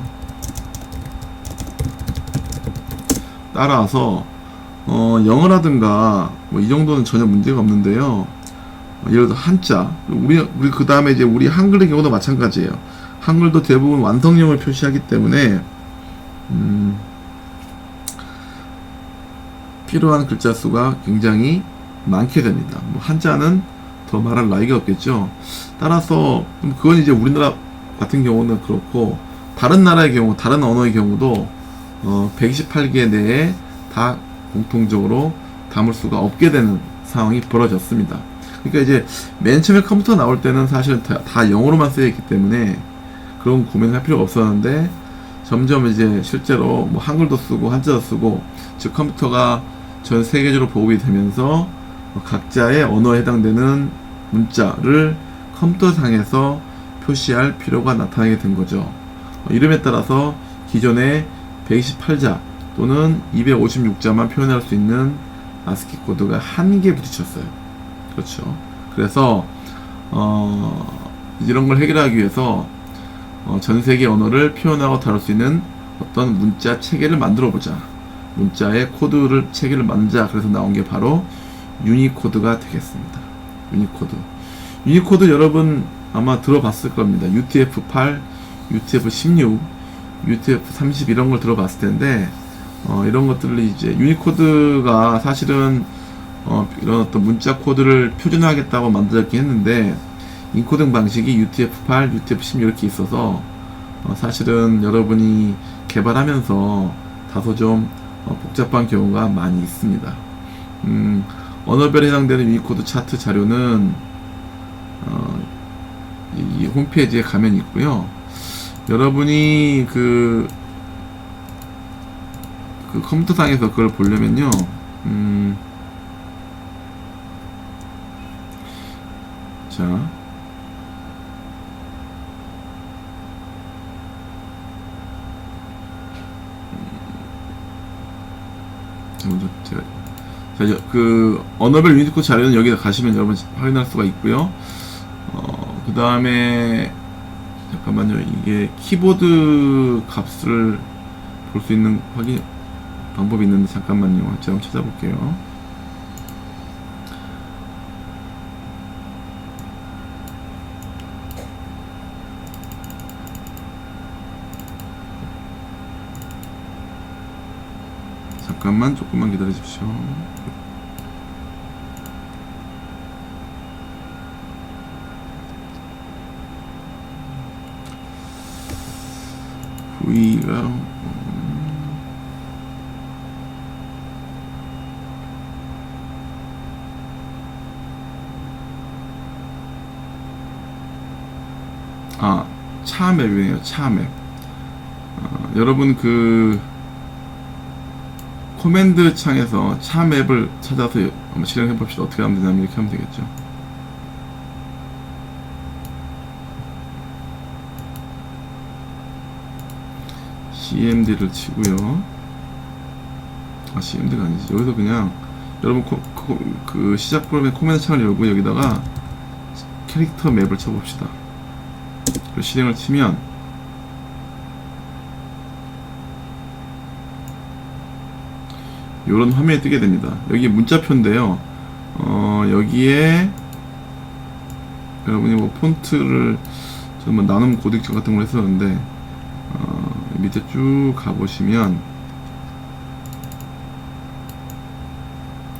따라서 영어라든가 뭐 이 정도는 전혀 문제가 없는데요. 예를 들어 한자, 우리 그 다음에 이제 우리 한글의 경우도 마찬가지예요. 한글도 대부분 완성형을 표시하기 때문에 필요한 글자 수가 굉장히 많게 됩니다. 뭐 한자는 더 말할 나위가 없겠죠. 따라서 그건 이제 우리나라 같은 경우는 그렇고 다른 나라의 경우, 다른 언어의 경우도 128개 내에 다 공통적으로 담을 수가 없게 되는 상황이 벌어졌습니다. 그러니까 이제 맨 처음에 컴퓨터 나올 때는 사실은 다 영어로만 쓰여 있기 때문에 그런 고민할 필요가 없었는데 점점 이제 실제로 뭐 한글도 쓰고 한자도 쓰고 즉 컴퓨터가 전 세계적으로 보급이 되면서 각자의 언어에 해당되는 문자를 컴퓨터상에서 표시할 필요가 나타나게 된 거죠. 이름에 따라서 기존에 128자 또는 256자만 표현할 수 있는 아스키 코드가 한개 부딪혔어요. 그렇죠. 그래서 이런 걸 해결하기 위해서 전 세계 언어를 표현하고 다룰 수 있는 어떤 문자 체계를 만들어 보자. 문자의 코드를 체계를 만들자. 그래서 나온 게 바로 유니코드가 되겠습니다. 유니코드. 유니코드 여러분 아마 들어봤을 겁니다. UTF-8, UTF-16, UTF-30 이런 걸 들어봤을 텐데 이런 것들을 이제 유니코드가 사실은 이런 어떤 문자 코드를 표준화하겠다고 만들었긴 했는데 인코딩 방식이 UTF-8, UTF-16 이렇게 있어서 사실은 여러분이 개발하면서 다소 좀 복잡한 경우가 많이 있습니다. 언어별에 해당되는 유니코드 차트 자료는 이 홈페이지에 가면 있고요. 여러분이 그 컴퓨터상에서 그걸 보려면요. 자, 먼저 제가 그 언어별 유니코드 자료는 여기다 가시면 여러분 확인할 수가 있고요. 그 다음에 잠깐만요. 이게 키보드 값을 볼 수 있는 확인 방법이 있는데 잠깐만요. 제가 한번 찾아볼게요. 잠깐만 조금만 기다려 주십시오. V가 차맵이네요. 차맵. 여러분 그 코맨드 창에서 차맵을 찾아서 한번 실행해 봅시다. 어떻게 하면 되냐면 이렇게 하면 되겠죠. CMD를 치고요. CMD가 아니지. 여기서 그냥 여러분 그 시작 프로그램의 코맨드 창을 열고 여기다가 캐릭터 맵을 쳐봅시다. 그리고 실행을 치면 요런 화면이 뜨게 됩니다. 여기 문자표인데요. 여기에 여러분이 뭐 폰트를 저는 뭐 나눔 고딕션 같은 걸 했었는데 밑에 쭉 가보시면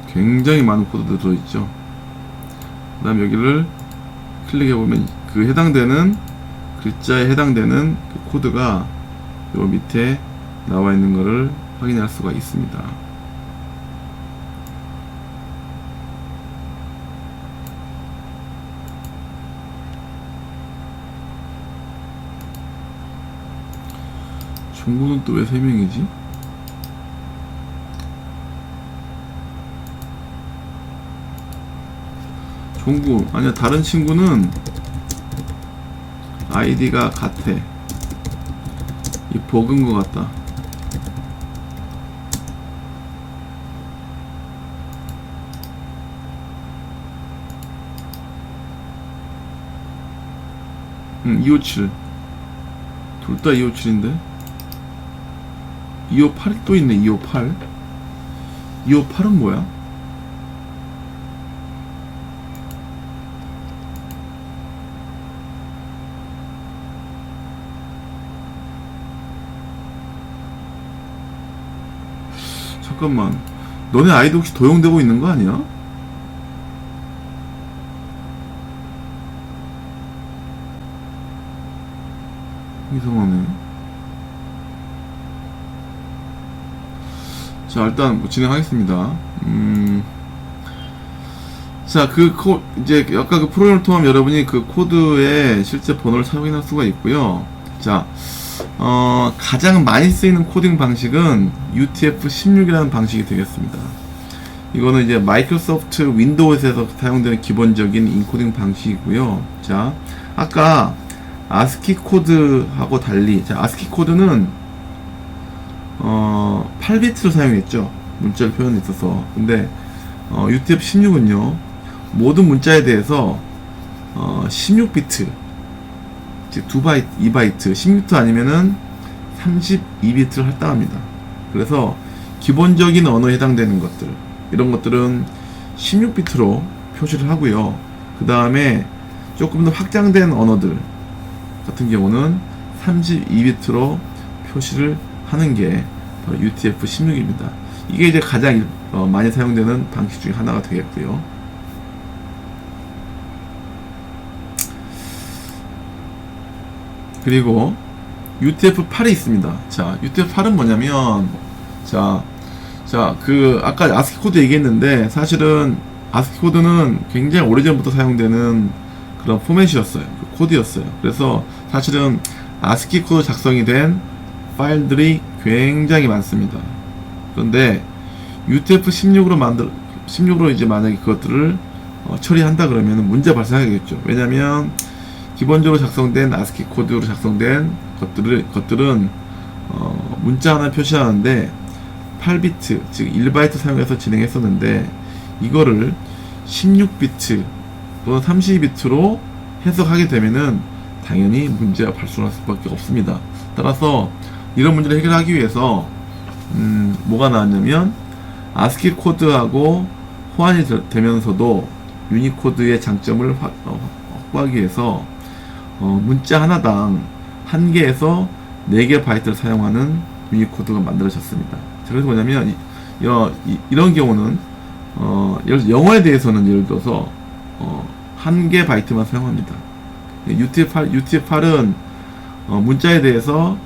굉장히 많은 코드도 들어있죠. 그 다음 여기를 클릭해보면 그 해당되는 글자에 해당되는 그 코드가 요 밑에 나와 있는 것을 확인할 수가 있습니다. 종구는 또 왜 3명이지? 종구 아니야, 다른 친구는 아이디가 같아. 이 버그인 것 같다. 응, 257. 둘 다 257인데? 258이 또 있네. 258. 258은 뭐야? 잠깐만, 너네 아이디 혹시 도용되고 있는 거 아니야? 이상하네. 자, 일단 뭐 진행하겠습니다. 자, 이제 아까 그 프로그램을 통하면 여러분이 그 코드의 실제 번호를 확인할 수가 있고요. 자, 가장 많이 쓰이는 코딩 방식은 UTF-16이라는 방식이 되겠습니다. 이거는 이제 마이크로소프트 윈도우에서 사용되는 기본적인 인코딩 방식이고요. 자, 아까 아스키 코드하고 달리, 자, 아스키 코드는 8비트를 사용했죠. 문자를 표현에 있어서. 근데 UTF-16은요, 모든 문자에 대해서 16비트, 즉 2바이트, 2바이트, 16비트 아니면은 32비트를 할당합니다. 그래서 기본적인 언어에 해당되는 것들, 이런 것들은 16비트로 표시를 하고요. 그 다음에 조금 더 확장된 언어들 같은 경우는 32비트로 표시를 하는 게 바로 UTF-16입니다. 이게 이제 가장 많이 사용되는 방식 중에 하나가 되겠고요. 그리고 UTF-8이 있습니다. 자, UTF-8은 뭐냐면, 아까 아스키 코드 얘기했는데, 사실은 아스키 코드는 굉장히 오래전부터 사용되는 그런 포맷이었어요. 그 코드였어요. 그래서 사실은 아스키 코드 작성이 된 파일들이 굉장히 많습니다. 그런데 UTF-16으로 이제 만약에 그것들을 처리한다 그러면 문제 발생하겠죠. 왜냐면 기본적으로 작성된 아스키 코드로 작성된 것들은 문자 하나 표시하는데 8비트, 즉 1바이트 사용해서 진행했었는데, 이거를 16비트 또는 32비트로 해석하게 되면은 당연히 문제가 발생할 수밖에 없습니다. 따라서 이런 문제를 해결하기 위해서 뭐가 나왔냐면, 아스키 코드하고 호환이 되면서도 유니코드의 장점을 확보하기 위해서 문자 하나당 1개에서 4개 바이트를 사용하는 유니코드가 만들어졌습니다. 그래서 뭐냐면 이런 경우는 영어에 대해서는 예를 들어서 1개 바이트만 사용합니다. UTF-8은 문자에 대해서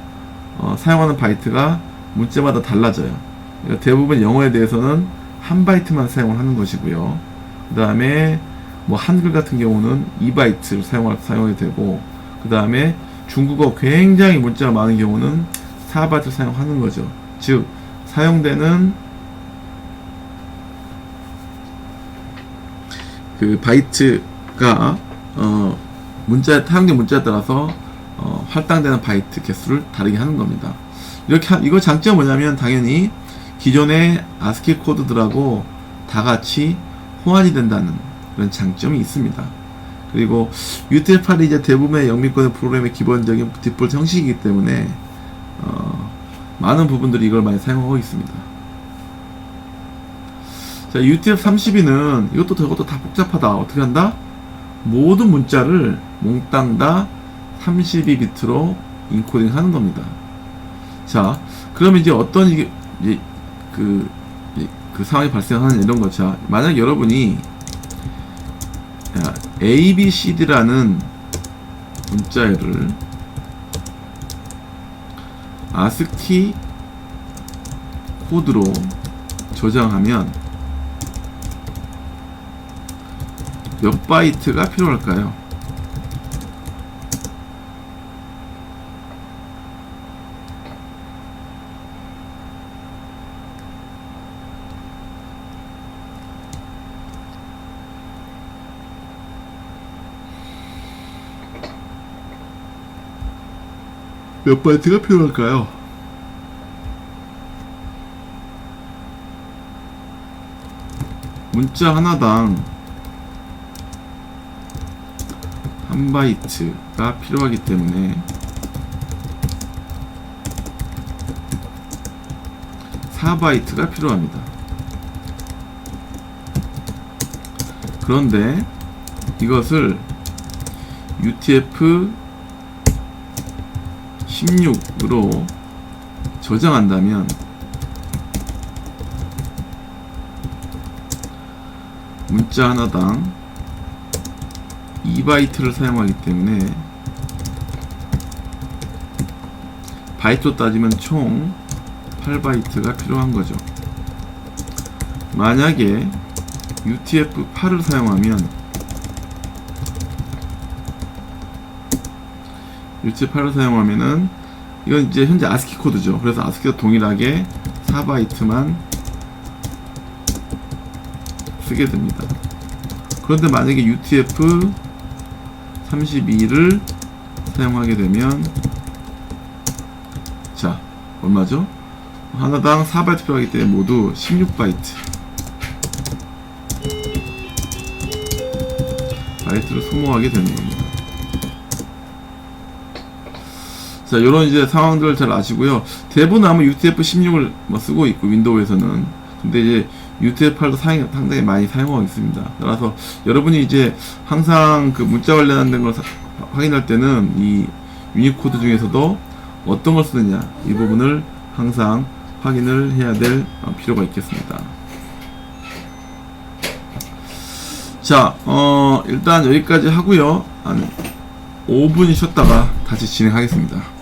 사용하는 바이트가 문자마다 달라져요. 대부분 영어에 대해서는 1바이트만 사용을 하는 것이고요. 그 다음에 뭐 한글 같은 경우는 2바이트를 사용하게 되고, 그 다음에 중국어 굉장히 문자가 많은 경우는 4바이트를 사용하는 거죠. 즉 사용되는 그 바이트가 사용된 문자에 따라서 할당되는 바이트 개수를 다르게 하는 겁니다. 이거 장점은 뭐냐면, 당연히 기존의 아스키 코드들하고 다 같이 호환이 된다는 그런 장점이 있습니다. 그리고 UTF-8이 이제 대부분의 영미권의 프로그램의 기본적인 디폴트 형식이기 때문에 많은 부분들이 이걸 많이 사용하고 있습니다. 자, UTF-32는 저것도 다 복잡하다. 어떻게 한다? 모든 문자를 몽땅 다 32비트로 인코딩 하는 겁니다. 자, 그러면 이제 어떤 이제 그, 그 상황이 발생하는 이런 거. 자, 만약 여러분이 ABCD라는 문자열을 아스키 코드로 저장하면 몇 바이트가 필요할까요? 몇 바이트가 필요할까요? 문자 하나당 한 바이트가 필요하기 때문에 4바이트가 필요합니다. 그런데 이것을 UTF-16으로 저장한다면 문자 하나당 2바이트를 사용하기 때문에 바이트로 따지면 총 8바이트가 필요한 거죠. 만약에 UTF-8을 사용하면 UTF-8을 이건 이제 현재 아스키 코드죠. 그래서 아스키와 동일하게 4바이트만 쓰게 됩니다. 그런데 만약에 UTF-32를 사용하게 되면 자, 얼마죠? 하나당 4바이트 필요하기 때문에 모두 16바이트를 소모하게 되는 겁니다. 자, 요런 이제 상황들을 잘 아시고요. 대부분 아마 UTF-16을 쓰고 있고, 윈도우에서는. 근데 이제 UTF-8도 상당히 많이 사용하고 있습니다. 따라서 여러분이 이제 항상 그 문자 관련된 걸 확인할 때는 이 유니코드 중에서도 어떤 걸 쓰느냐, 이 부분을 항상 확인을 해야 될 필요가 있겠습니다. 자, 일단 여기까지 하고요. 한 5분 쉬었다가 다시 진행하겠습니다.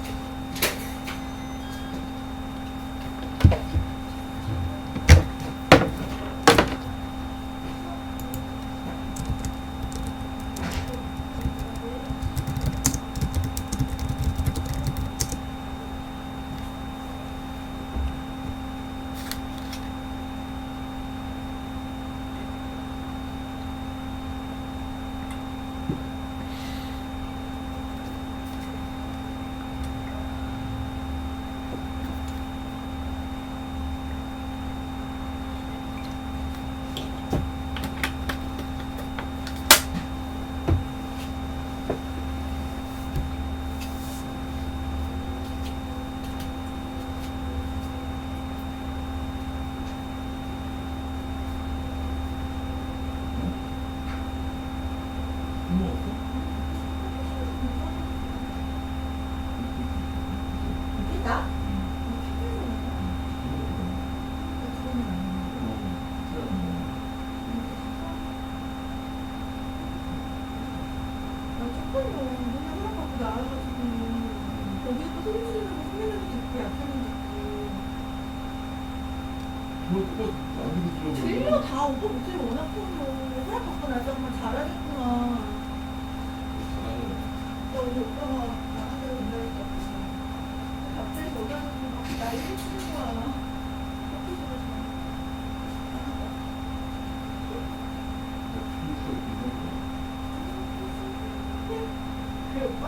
진료 다 오빠 목소리가 워낙 커서 허락 받고 나서 정말 잘하겠구나. 나 오늘 오빠가 나한테 연락이 없어. 갑자기 너가 막 나이 치는 거야. 그래 오빠?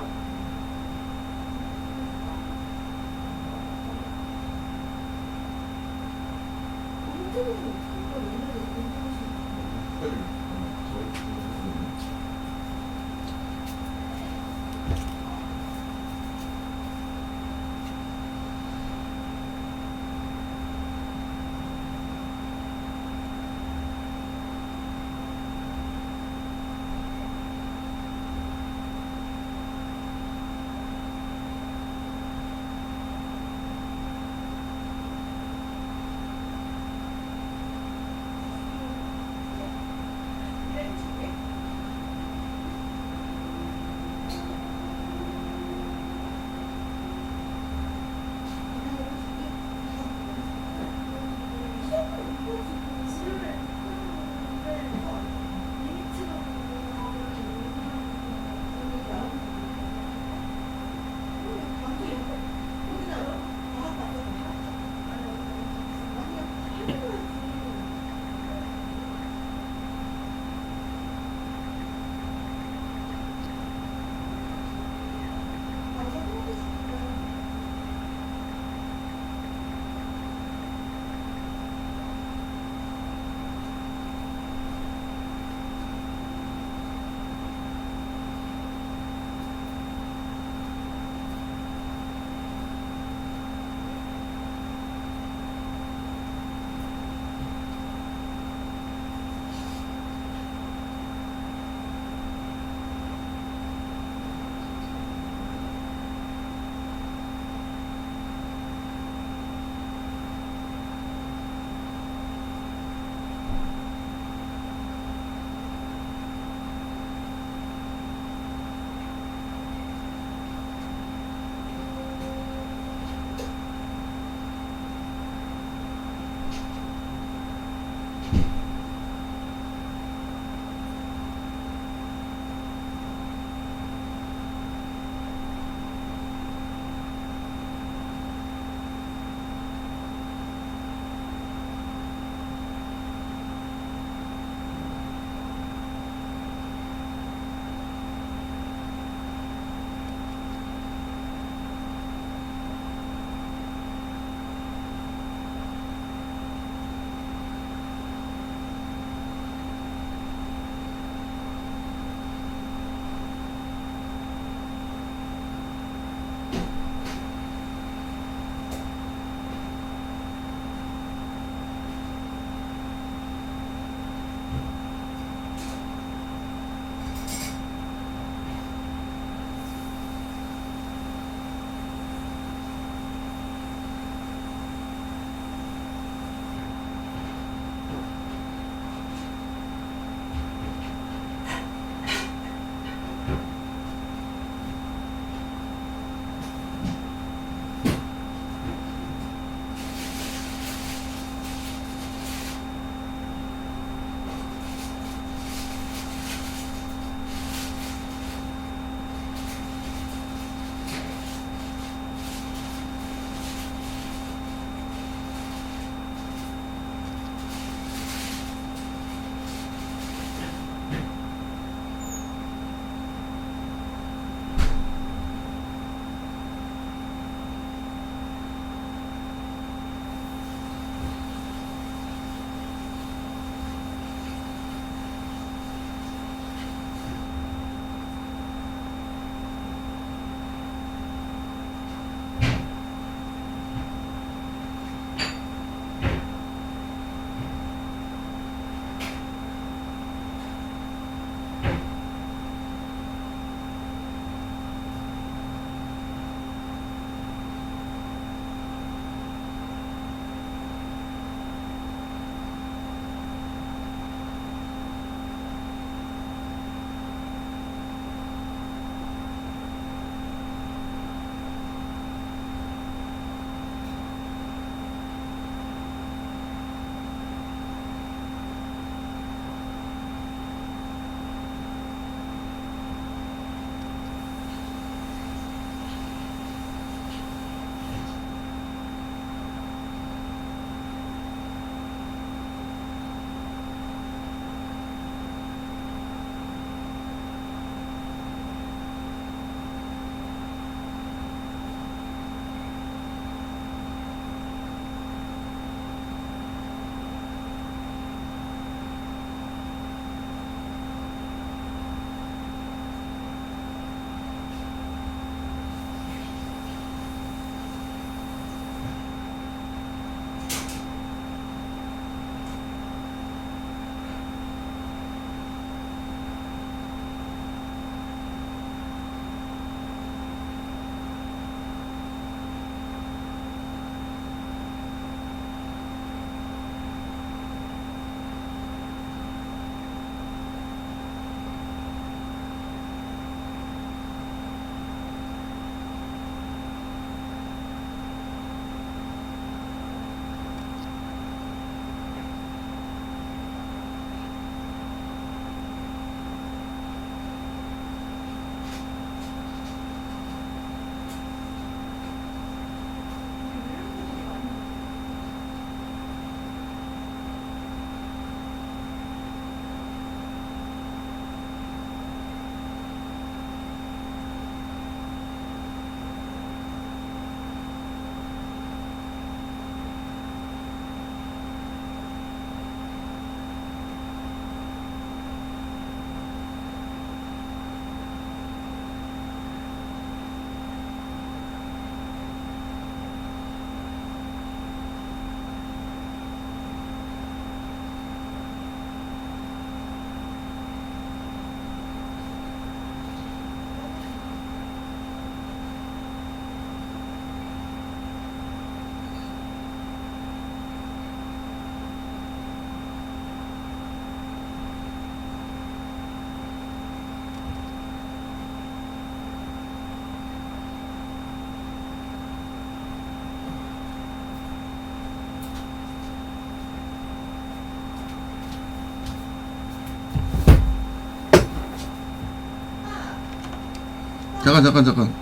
잠깐.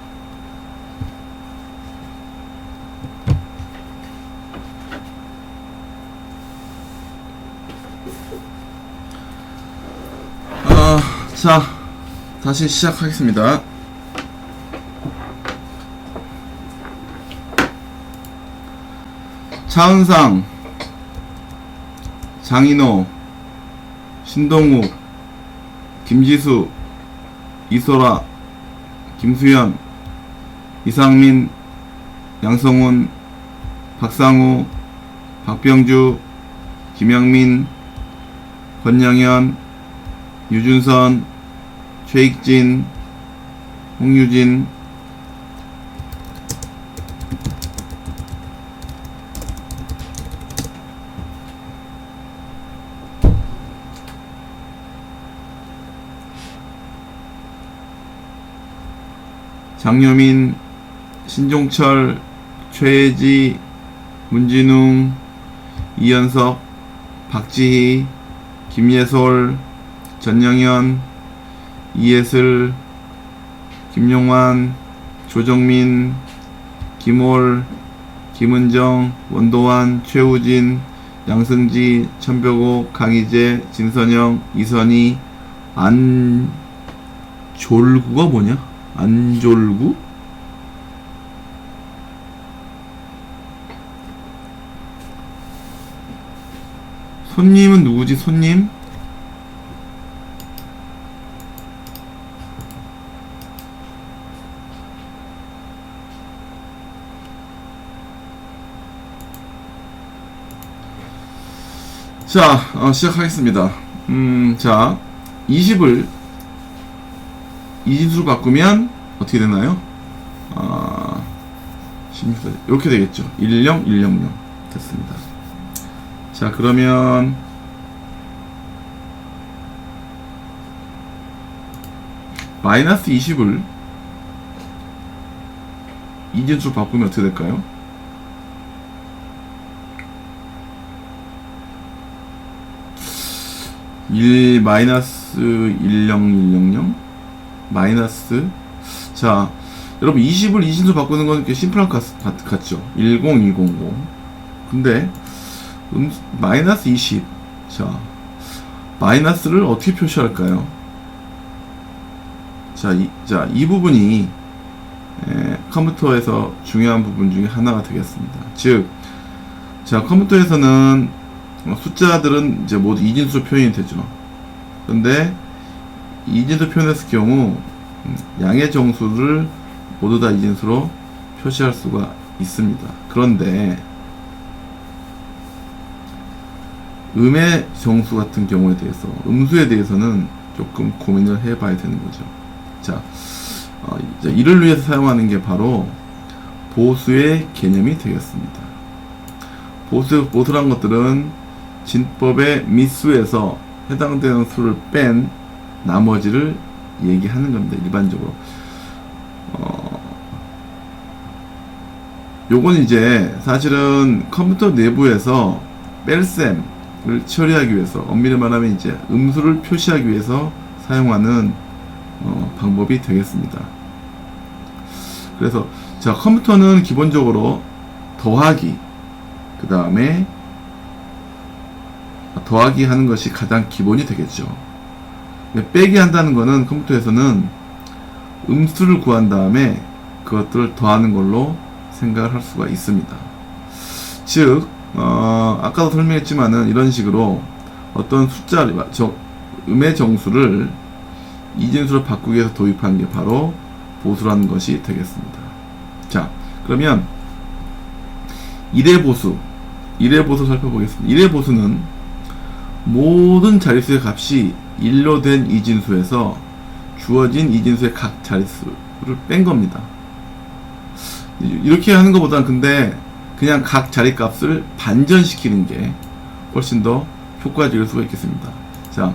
자, 다시 시작하겠습니다. 차은상, 장인호, 신동욱, 김지수, 이소라, 김수현, 이상민, 양성훈, 박상우, 박병주, 김영민, 권영현, 유준선, 최익진, 홍유진, 장여민, 신종철, 최혜지, 문진웅, 이연석, 박지희, 김예솔, 전영현, 이예슬, 김용환, 조정민, 김올, 김은정, 원도환, 최우진, 양승지, 천벽호, 강희재, 진선영, 이선희, 안졸구가 뭐냐? 안졸구? 손님은 누구지? 손님? 자, 시작하겠습니다. 자, 20을 이진수로 바꾸면 어떻게 되나요? 16, 이렇게 되겠죠. 10100 됐습니다. 자, 그러면 마이너스 20을 이진수로 바꾸면 어떻게 될까요? 1 마이너스 10100 마이너스. 자, 여러분 20을 이진수 바꾸는 건 이렇게 심플한 것 같죠? 10100. 근데 마이너스 20. 자, 마이너스를 어떻게 표시할까요? 이 부분이 컴퓨터에서 중요한 부분 중에 하나가 되겠습니다. 즉, 자, 컴퓨터에서는 숫자들은 이제 모두 이진수로 표현이 되죠. 그런데 이진수 표현했을 경우 양의 정수를 모두 다 이진수로 표시할 수가 있습니다. 그런데 음의 정수 같은 경우에 대해서, 음수에 대해서는 조금 고민을 해봐야 되는 거죠. 자, 이를 위해서 사용하는 게 바로 보수의 개념이 되겠습니다. 보수란 것들은 진법의 미수에서 해당되는 수를 뺀 나머지를 얘기하는 겁니다. 일반적으로. 요건 이제 사실은 컴퓨터 내부에서 뺄셈을 처리하기 위해서, 엄밀히 말하면 이제 음수를 표시하기 위해서 사용하는 방법이 되겠습니다. 그래서 자, 컴퓨터는 기본적으로 더하기, 그 다음에 더하기 하는 것이 가장 기본이 되겠죠. 빼기 한다는 것은 컴퓨터에서는 음수를 구한 다음에 그것들을 더하는 걸로 생각을 할 수가 있습니다. 즉, 아까도 설명했지만은 이런 식으로 어떤 숫자, 음의 정수를 이진수로 바꾸기 위해서 도입한 게 바로 보수라는 것이 되겠습니다. 자, 그러면 1의 보수 살펴보겠습니다. 1의 보수는 모든 자릿수의 값이 1로 된 이진수에서 주어진 이진수의 각 자릿수를 뺀 겁니다. 이렇게 하는 것보다는 근데 그냥 각 자릿값을 반전시키는 게 훨씬 더 효과적일 수가 있겠습니다. 자,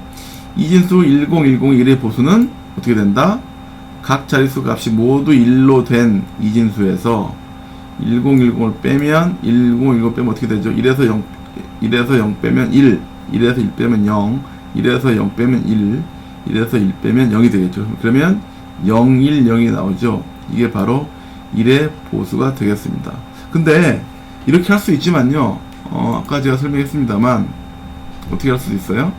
이진수 10101의 보수는 어떻게 된다? 각 자릿수 값이 모두 1로 된 이진수에서 1010을 빼면 1010 빼면 어떻게 되죠? 1에서 0 빼면 1, 1에서 1 빼면 0, 1에서 0 빼면 1, 1에서 1 빼면 0이 되겠죠. 그러면 0, 1, 0이 나오죠. 이게 바로 1의 보수가 되겠습니다. 근데 이렇게 할 수 있지만요, 아까 제가 설명했습니다만 어떻게 할 수 있어요?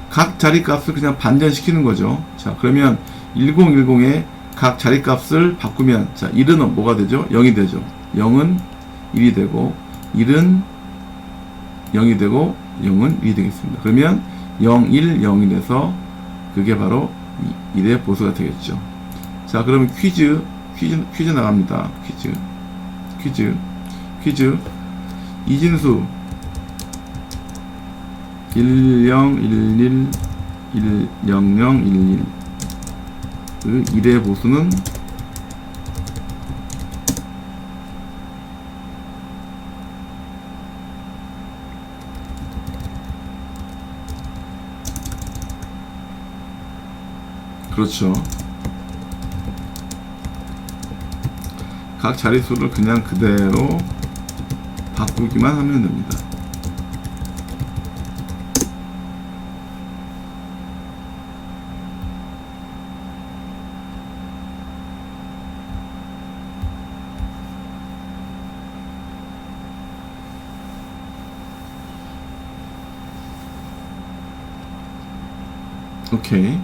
각 자리값을 그냥 반전시키는 거죠. 자, 그러면 1010의 각 자리값을 바꾸면, 자, 1은 뭐가 되죠? 0이 되죠. 0은 1이 되고 1은 0이 되고 0은 1이 되겠습니다. 그러면 0, 1, 0이 돼서 그게 바로 1의 보수가 되겠죠. 자, 그러면 퀴즈 나갑니다. 퀴즈. 이진수 10, 11, 100, 11, 그 1의 보수는 그렇죠. 각 자릿수를 그냥 그대로 바꾸기만 하면 됩니다. 오케이.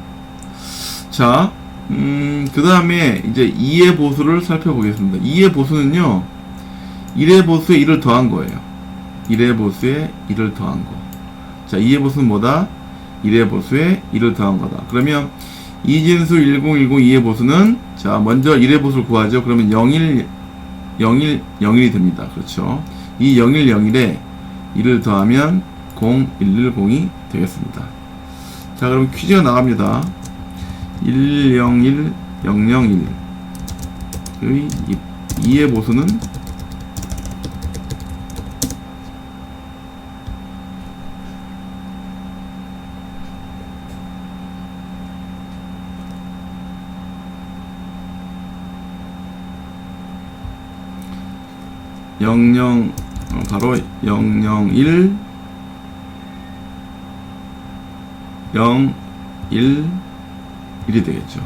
자, 그 다음에 이제 2의 보수를 살펴보겠습니다. 2의 보수는요, 1의 보수에 1을 더한 거예요. 1의 보수에 1을 더한 거. 자, 2의 보수는 뭐다? 1의 보수에 1을 더한 거다. 그러면 이진수 1010 2의 보수는, 자, 먼저 1의 보수를 구하죠. 그러면 01, 01, 01이 됩니다. 그렇죠. 이 01, 01에 1을 더하면 0110이 되겠습니다. 자, 그럼 퀴즈가 나갑니다. 101, 001의 2의 보수는 00, 바로 001, 0, 1, 1이 되겠죠.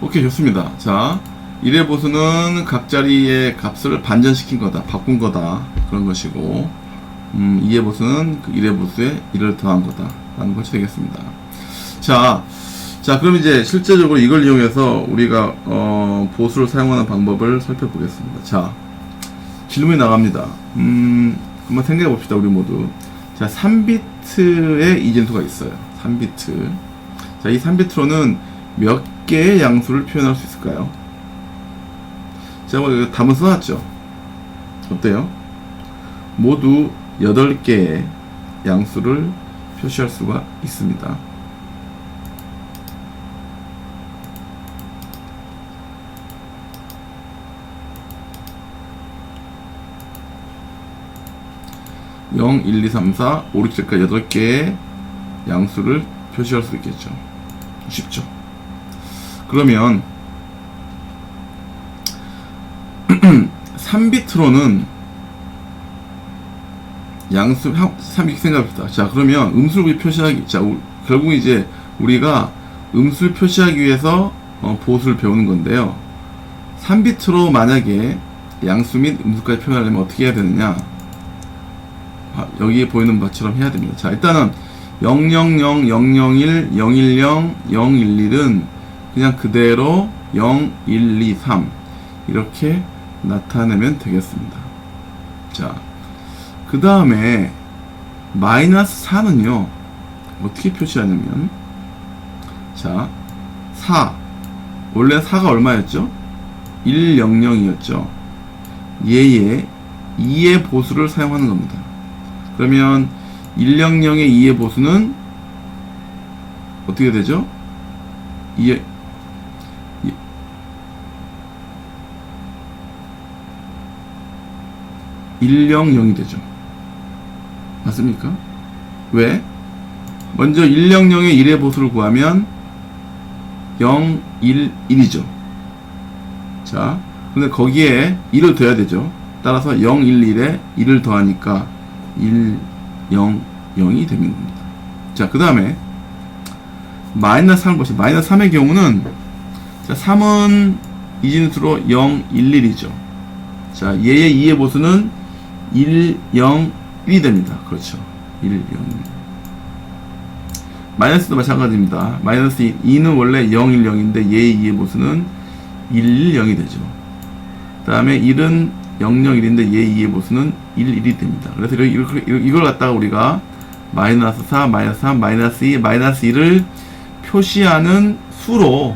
오케이, 좋습니다. 자, 1의 보수는 각 자리의 값을 반전시킨 거다, 바꾼 거다, 그런 것이고, 2의 보수는 그 1의 보수에 1을 더한 거다 라는 것이 되겠습니다. 자, 그럼 이제 실제적으로 이걸 이용해서 우리가 보수를 사용하는 방법을 살펴보겠습니다. 자, 질문이 나갑니다. 한번 생각해 봅시다, 우리 모두. 자, 3비트의 이진수가 있어요. 3비트. 자, 이 3비트로는 몇 개의 양수를 표현할 수 있을까요? 제가 뭐 답은 써놨죠. 어때요? 모두 8개의 양수를 표시할 수가 있습니다. (0, 1, 2, 3, 4, 5, 6, 7까지) 8개의 양수를 표시할 수 있겠죠. 쉽죠? 그러면 3비트로는 양수 3비트 생각합시다. 자, 그러면 음수를 표시하기, 자, 결국 이제 우리가 음수를 표시하기 위해서 보수를 배우는 건데요. 3비트로 만약에 양수 및 음수까지 표현하려면 어떻게 해야 되느냐? 여기에 보이는 바처럼 해야 됩니다. 자, 일단은 000, 001, 010, 011은 그냥 그대로 0, 1, 2, 3 이렇게 나타내면 되겠습니다. 자, 그 다음에 마이너스 4는요 어떻게 표시하냐면, 자, 4 원래 4가 얼마였죠? 100이었죠. 얘의 2의 보수를 사용하는 겁니다. 그러면 100의 2의 보수는 어떻게 되죠? 2의 100의 100이 되죠. 맞습니까? 왜? 먼저 100의 1의 보수를 구하면 0, 1, 1이죠. 자, 근데 거기에 1을 더해야 되죠. 따라서 0, 1, 1에 1을 더하니까 1, 0, 0이 되는 겁니다. 자, 그 다음에 마이너스 3을 보시죠. 마이너스 3의 경우는, 자, 3은 이진수로 0, 1, 1이죠. 자, 얘의 2의 보수는 1, 0, 1이 됩니다. 그렇죠. 1, 0, 1. 마이너스도 마찬가지입니다. 마이너스 2는 원래 0, 1, 0인데 얘의 2의 보수는 1, 1, 0이 되죠. 그 다음에 1은 0, 0, 1인데 얘의 2의 보수는 1, 1이 됩니다. 그래서 이걸 갖다가 우리가 마이너스 4, 마이너스 3, 마이너스 2, 마이너스 1을 표시하는 수로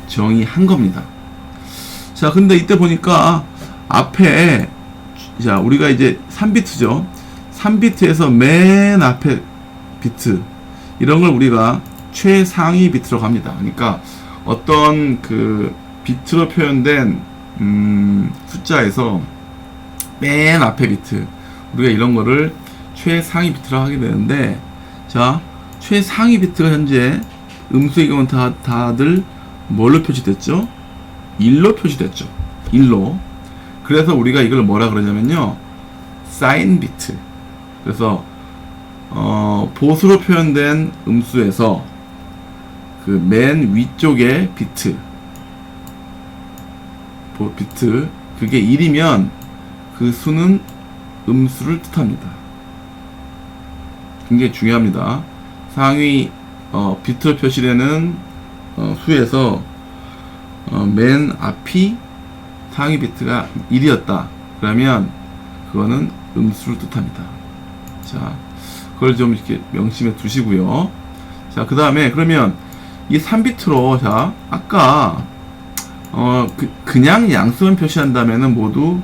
정의한 겁니다. 자, 근데 이때 보니까 앞에, 자, 우리가 이제 3비트죠. 3비트에서 맨 앞에 비트, 이런 걸 우리가 최상위 비트라고 합니다. 그러니까 어떤 그 비트로 표현된 숫자에서 맨 앞에 비트, 우리가 이런 거를 최상위 비트라고 하게 되는데, 자, 최상위 비트가 현재 음수의 경우는 다들 뭘로 표시됐죠? 1로 표시됐죠. 1로. 그래서 우리가 이걸 뭐라 그러냐면요, 사인 비트. 그래서 보수로 표현된 음수에서 그 맨 위쪽에 비트, 그게 1이면 그 수는 음수를 뜻합니다. 굉장히 중요합니다. 상위 비트로 표시되는 수에서 맨 앞이 상위 비트가 1이었다. 그러면 그거는 음수를 뜻합니다. 자, 그걸 좀 이렇게 명심해 두시고요. 자, 그 다음에 그러면 이 3비트로, 자, 아까 그냥 양수만 표시한다면은 모두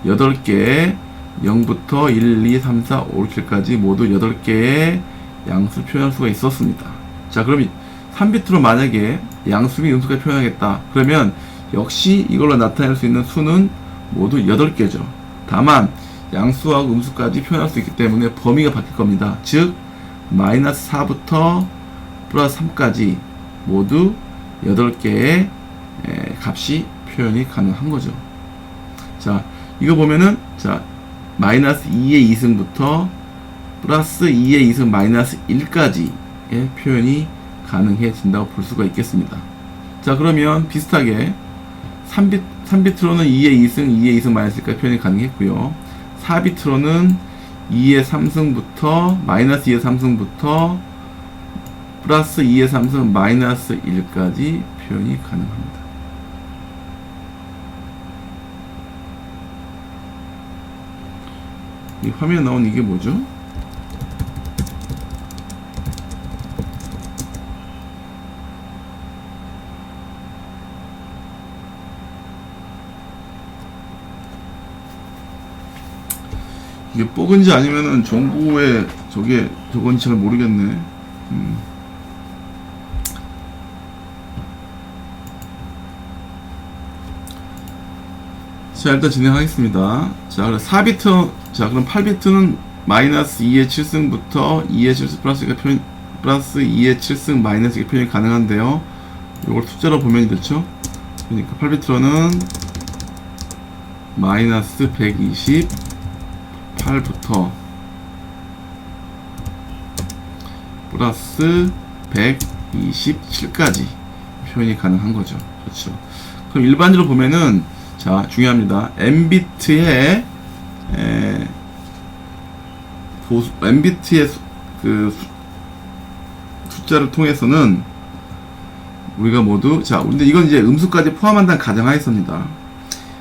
8개의 0부터 1, 2, 3, 4, 5, 6까지 모두 8개의 양수 표현할 수가 있었습니다. 자, 그럼 3비트로 만약에 양수 및 음수까지 표현하겠다. 그러면 역시 이걸로 나타낼 수 있는 수는 모두 8개죠. 다만 양수하고 음수까지 표현할 수 있기 때문에 범위가 바뀔 겁니다. 즉 마이너스 4부터 플러스 3까지 모두 8개의 값이 표현이 가능한 거죠. 자, 이거 보면은, 자, 마이너스 2의 2승부터 플러스 2의 2승 마이너스 1까지의 표현이 가능해진다고 볼 수가 있겠습니다. 자, 그러면 비슷하게 3비트로는 2의 2승, 2의 2승 마이너스 1까지 표현이 가능했고요. 4비트로는 2의 3승부터 마이너스 2의 3승부터 플러스 2의 3승 마이너스 1까지 표현이 가능합니다. 이 화면에 나온 이게 뭐죠? 이게 뽀근지 아니면은 정보에 저건지 잘 모르겠네. 자, 일단 진행하겠습니다. 자, 그럼 4비트, 자, 그럼 8비트는 마이너스 2의 7승부터 2의 7승 플러스 2의 7승 마이너스 2의 표현이 가능한데요. 이걸 숫자로 보면 됐죠? 그러니까 8비트로는 마이너스 128부터 플러스 127까지 표현이 가능한 거죠. 그렇죠. 그럼 일반적으로 보면은, 자, 중요합니다. n비트의 n비트의 그 숫자를 통해서는 우리가 모두, 자, 근데 이건 이제 음수까지 포함한다는 가정하에서입니다.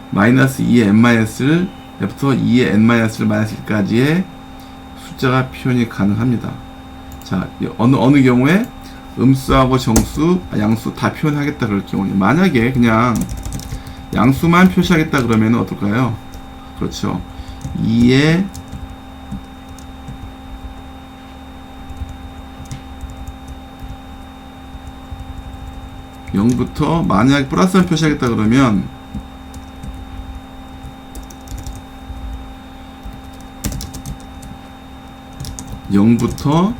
마이너스 2의 n-를 부터 2의 n-를 마이너스 1까지의 숫자가 표현이 가능합니다. 자, 어느 경우에 음수하고 정수, 양수 다 표현하겠다 그럴 경우에, 만약에 그냥 양수만 표시하겠다 그러면 어떨까요? 그렇죠. 2의 0부터 만약에 플러스만 표시하겠다 그러면 0부터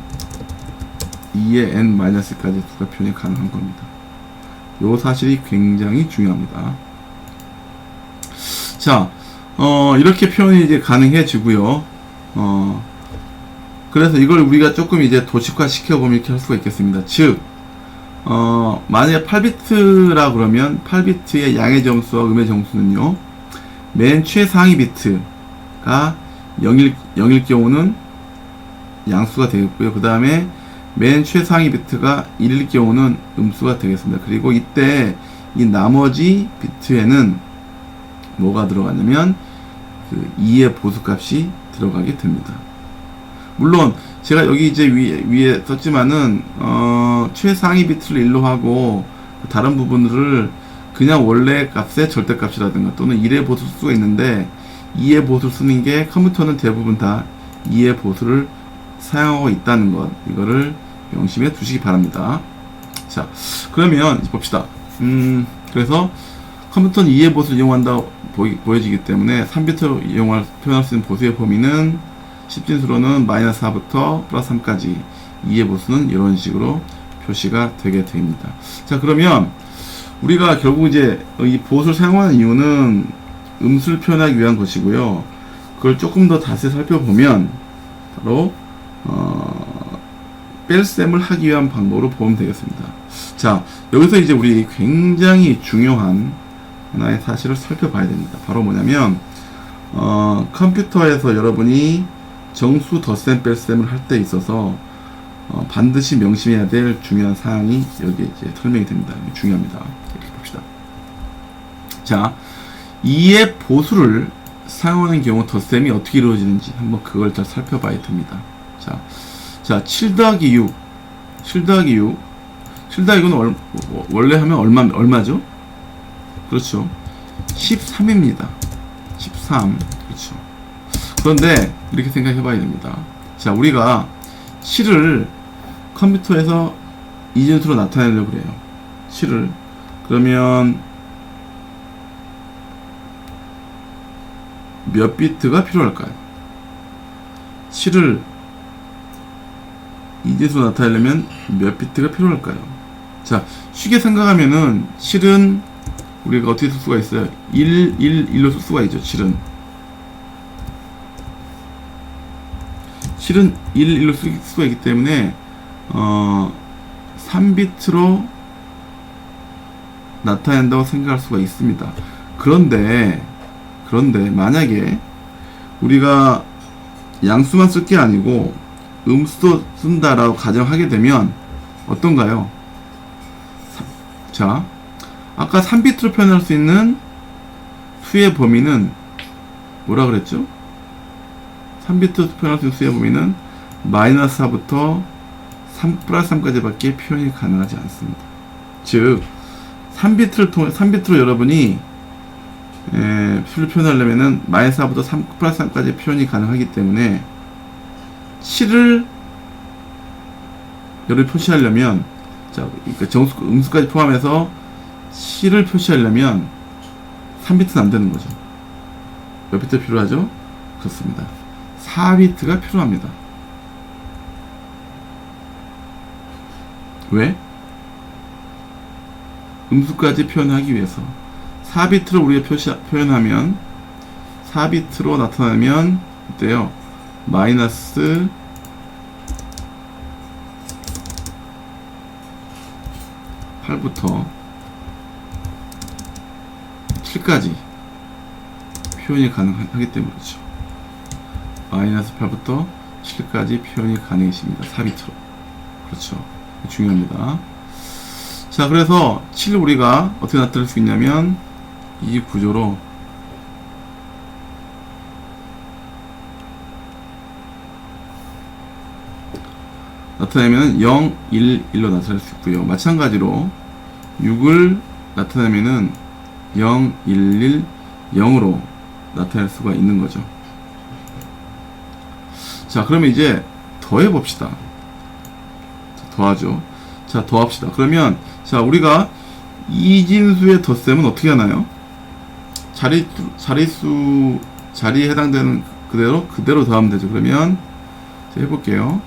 2의 n-까지 수가 표현이 가능한 겁니다. 요 사실이 굉장히 중요합니다. 자, 이렇게 표현이 이제 가능해지고요. 그래서 이걸 우리가 조금 이제 도식화 시켜보면 이렇게 할 수가 있겠습니다. 즉, 만약에 8비트라 그러면 8비트의 양의 점수와 음의 점수는요, 맨 최상위 비트가 0일 경우는 양수가 되겠고요. 그 다음에 맨 최상위 비트가 1일 경우는 음수가 되겠습니다. 그리고 이때 이 나머지 비트에는 뭐가 들어가냐면 그 2의 보수값이 들어가게 됩니다. 물론 제가 여기 이제 위에 썼지만은 최상위 비트를 1로 하고 다른 부분들을 그냥 원래 값의 절대값이라든가 또는 1의 보수를 쓰고 있는데 2의 보수를 쓰는 게 컴퓨터는 대부분 다 2의 보수를 사용하고 있다는 것, 이거를 명심해 두시기 바랍니다. 자, 그러면 봅시다. 그래서 컴퓨터는 2의 보수를 이용한다 보여지기 때문에 3비트로 표현할 수 있는 보수의 범위는 십진수로는 마이너스 4부터 플러스 3까지 2의 보수는 이런 식으로 표시가 되게 됩니다. 자, 그러면 우리가 결국 이제 이 보수를 사용하는 이유는 음수를 표현하기 위한 것이고요. 그걸 조금 더 자세히 살펴보면 바로 뺄셈을 하기 위한 방법으로 보면 되겠습니다. 자, 여기서 이제 우리 굉장히 중요한 하나의 사실을 살펴봐야 됩니다. 바로 뭐냐면 컴퓨터에서 여러분이 정수 덧셈 뺄셈을 할 때 있어서 반드시 명심해야 될 중요한 사항이 여기에 이제 설명이 됩니다. 중요합니다. 이렇게 봅시다. 자, 2의 보수를 사용하는 경우 덧셈이 어떻게 이루어지는지 한번 그걸 잘 살펴봐야 됩니다. 자, 7 더하기 6. 7 더하기 6. 7 더하기 6은 원래 하면 얼마죠? 그렇죠. 13입니다. 13. 그렇죠. 그런데 이렇게 생각해 봐야 됩니다. 자, 우리가 7을 컴퓨터에서 이진수로 나타내려고 그래요. 7을. 그러면 몇 비트가 필요할까요? 7을 이진수로 나타내려면 몇 비트가 필요할까요? 자, 쉽게 생각하면은 7은 우리가 어떻게 쓸 수가 있어요? 1로 쓸 수가 있죠. 7은 1로 쓸 수가 있기 때문에 3비트로 나타낸다고 생각할 수가 있습니다. 그런데 만약에 우리가 양수만 쓸 게 아니고 음수도 쓴다라고 가정하게 되면 어떤가요? 자, 아까 3비트로 표현할 수 있는 수의 범위는 뭐라 그랬죠? 3비트로 표현할 수 있는 수의 범위는 마이너스 4부터 3 플러스 3까지 밖에 표현이 가능하지 않습니다. 즉 3비트로 여러분이 수를 표현하려면은 마이너스 4부터 3 플러스 3까지 표현이 가능하기 때문에 7을 여러분이 표시하려면, 자, 그러니까 정수, 음수까지 포함해서 7을 표시하려면 3비트는 안 되는 거죠. 몇 비트 필요하죠? 그렇습니다. 4비트가 필요합니다. 왜? 음수까지 표현하기 위해서. 4비트로 우리가 표현하면, 4비트로 나타나면, 어때요? 마이너스 8부터 7까지 표현이 가능하기 때문이죠. 마이너스 8부터 7까지 표현이 가능해집니다. 4비트로. 그렇죠. 중요합니다. 자, 그래서 7을 우리가 어떻게 나타낼 수 있냐면 이 구조로 나타내면 0, 1, 1로 나타낼 수 있고요. 마찬가지로 6을 나타내면은 0, 1, 1, 0으로 나타낼 수가 있는 거죠. 자, 그러면 이제 더해 봅시다. 더하죠. 자, 더합시다. 그러면 자, 우리가 이진수의 덧셈은 어떻게 하나요? 자리에 해당되는 그대로 더하면 되죠. 그러면 자, 해볼게요.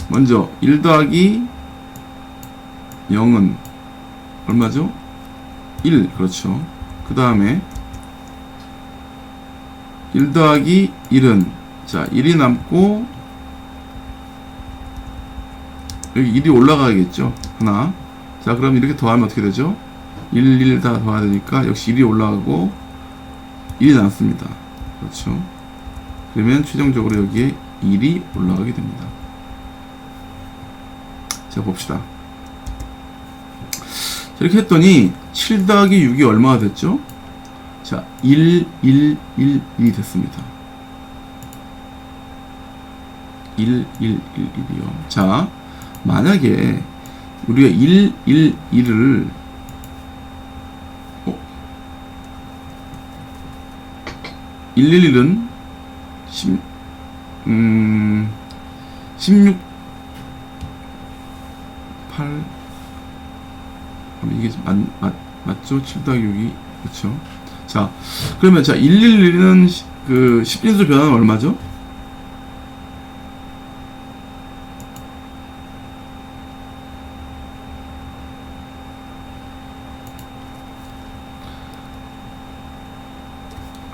먼저 1 더하기 0은 얼마죠? 1. 그렇죠. 그 다음에 1 더하기 1은 자 1이 남고 여기 1이 올라가겠죠. 하나. 자 그럼 이렇게 더하면 어떻게 되죠? 1, 1 다 더해야 되니까 역시 1이 올라가고 1이 남습니다. 그렇죠. 그러면 최종적으로 여기에 1이 올라가게 됩니다. 자 봅시다. 이렇게 했더니 7 더하기 6이 얼마가 됐죠? 자 1, 1, 1, 1이 됐습니다. 1, 1, 1, 1이요. 자 만약에 우리가 1, 1, 1을 1, 1, 1은 16 8 이게 맞죠? 7 더하기 6이 그렇죠. 자 그러면 자 1, 1, 1은 그 10진수 변화는 얼마죠?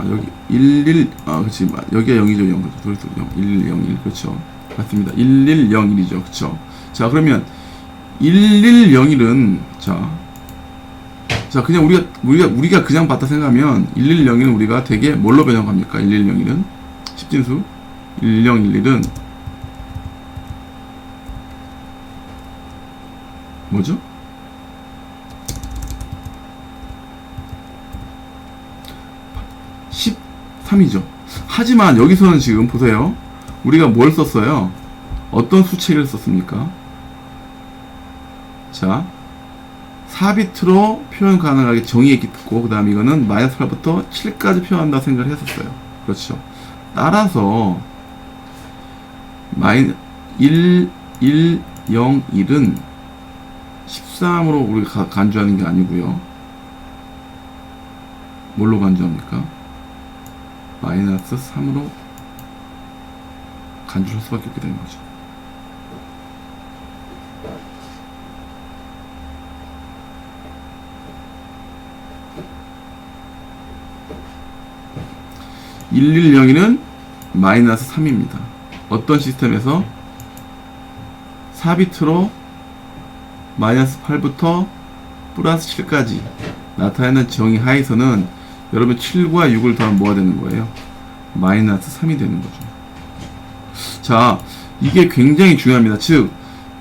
여기 1, 1, 그렇지. 여기가 0이죠, 0. 그렇죠. 1, 1, 0, 1. 그렇죠. 맞습니다. 1, 1, 0, 1이죠. 그렇죠. 자, 그러면 1, 1, 0, 1은 자, 그냥 우리가 그냥 봤다 생각하면 1, 1, 0, 1은 우리가 되게 뭘로 변형합니까? 1, 1, 0, 1은 10진수 1, 0, 1, 1은 뭐죠? 13이죠. 하지만 여기서는 지금 보세요. 우리가 뭘 썼어요? 어떤 수체계를 썼습니까? 자, 4비트로 표현 가능하게 정의했고, 그 다음 이거는 마이너스 8부터 7까지 표현한다 생각을 했었어요. 그렇죠. 따라서 1, 1, 0, 1은 13으로 우리가 간주하는 게 아니고요. 뭘로 간주합니까? 마이너스 3으로 간주할 수밖에 없게 되는 거죠. (1101은) 마이너스 3입니다. 어떤 시스템에서 4비트로 마이너스 8부터 플러스 7까지 나타내는 정의 하에서는 여러분 7과 6을 더하면 뭐가 되는 거예요? 마이너스 3이 되는 거죠. 자, 이게 굉장히 중요합니다. 즉,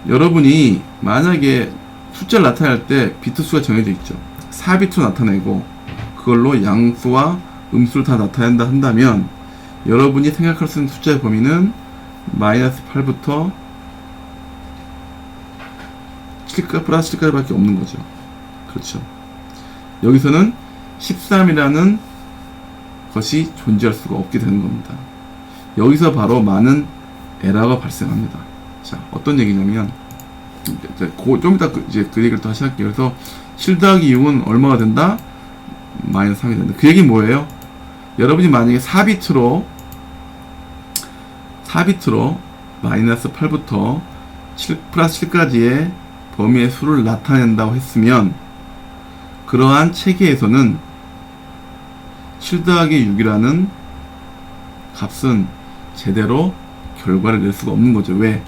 여러분이 만약에 숫자를 나타낼 때 비트 수가 정해져 있죠. 4비트로 나타내고 그걸로 양수와 음수를 다 나타낸다 한다면 여러분이 생각할 수 있는 숫자의 범위는 마이너스 8부터 7까 플러스 7까지밖에 없는 거죠. 그렇죠. 여기서는 13이라는 것이 존재할 수가 없게 되는 겁니다. 여기서 바로 많은 에러가 발생합니다. 자, 어떤 얘기냐면 좀 이따 이제 그 얘기를 또 다시 할게요. 그래서 7 더하기 6은 얼마가 된다? 마이너스 3이 된다. 그 얘기는 뭐예요? 여러분이 만약에 4비트로 마이너스 8부터 7 플러스 7까지의 범위의 수를 나타낸다고 했으면 그러한 체계에서는 7 더하기 6이라는 값은 제대로 결과를 낼 수가 없는 거죠. 왜?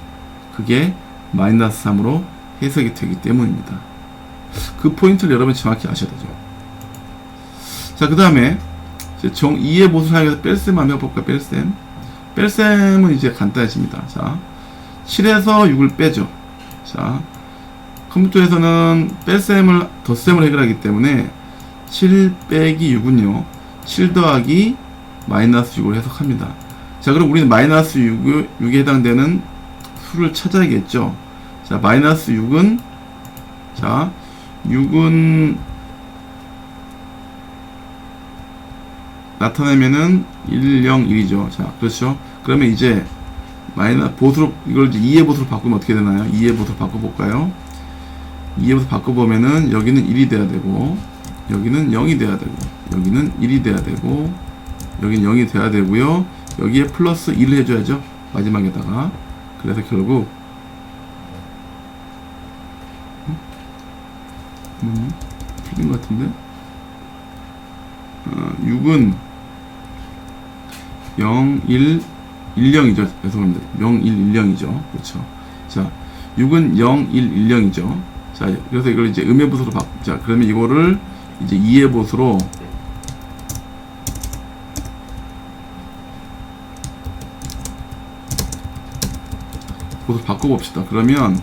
그게 마이너스 3으로 해석이 되기 때문입니다. 그 포인트를 여러분이 정확히 아셔야 되죠. 자, 그 다음에 정 2의 보수를 사용해서 뺄셈 한번 해볼까요? 뺄셈은 이제 간단해집니다. 자, 7에서 6을 빼죠. 자, 컴퓨터에서는 뺄셈을 덧셈을 해결하기 때문에 7 빼기 6은요 7 더하기 마이너스 6을 해석합니다. 자, 그럼 우리는 마이너스 6에 해당되는 수를 찾아야겠죠. 자, 마이너스 6은 자 6은 나타내면은 1, 0, 1이죠. 자, 그렇죠. 그러면 이제 보수로 이걸 이제 2의 보수로 바꾸면 어떻게 되나요? 2의 보수로 바꿔볼까요? 2의 보수 바꿔보면은 여기는 1이 돼야 되고 여기는 0이 돼야 되고 여기는 1이 돼야 되고 여긴 0이 돼야 되고요. 여기에 플러스 1을 해줘야죠. 마지막에다가. 그래서 결국 틀린 것 같은데 6은 0, 1, 1, 0이죠. 죄송합니다. 0, 1, 1, 0이죠. 그렇죠. 자, 6은 0, 1, 1, 0이죠. 자, 그래서 이걸 이제 음의 보수로 자, 그러면 이거를 이제 2의 보수로 보수 바꿔봅시다. 그러면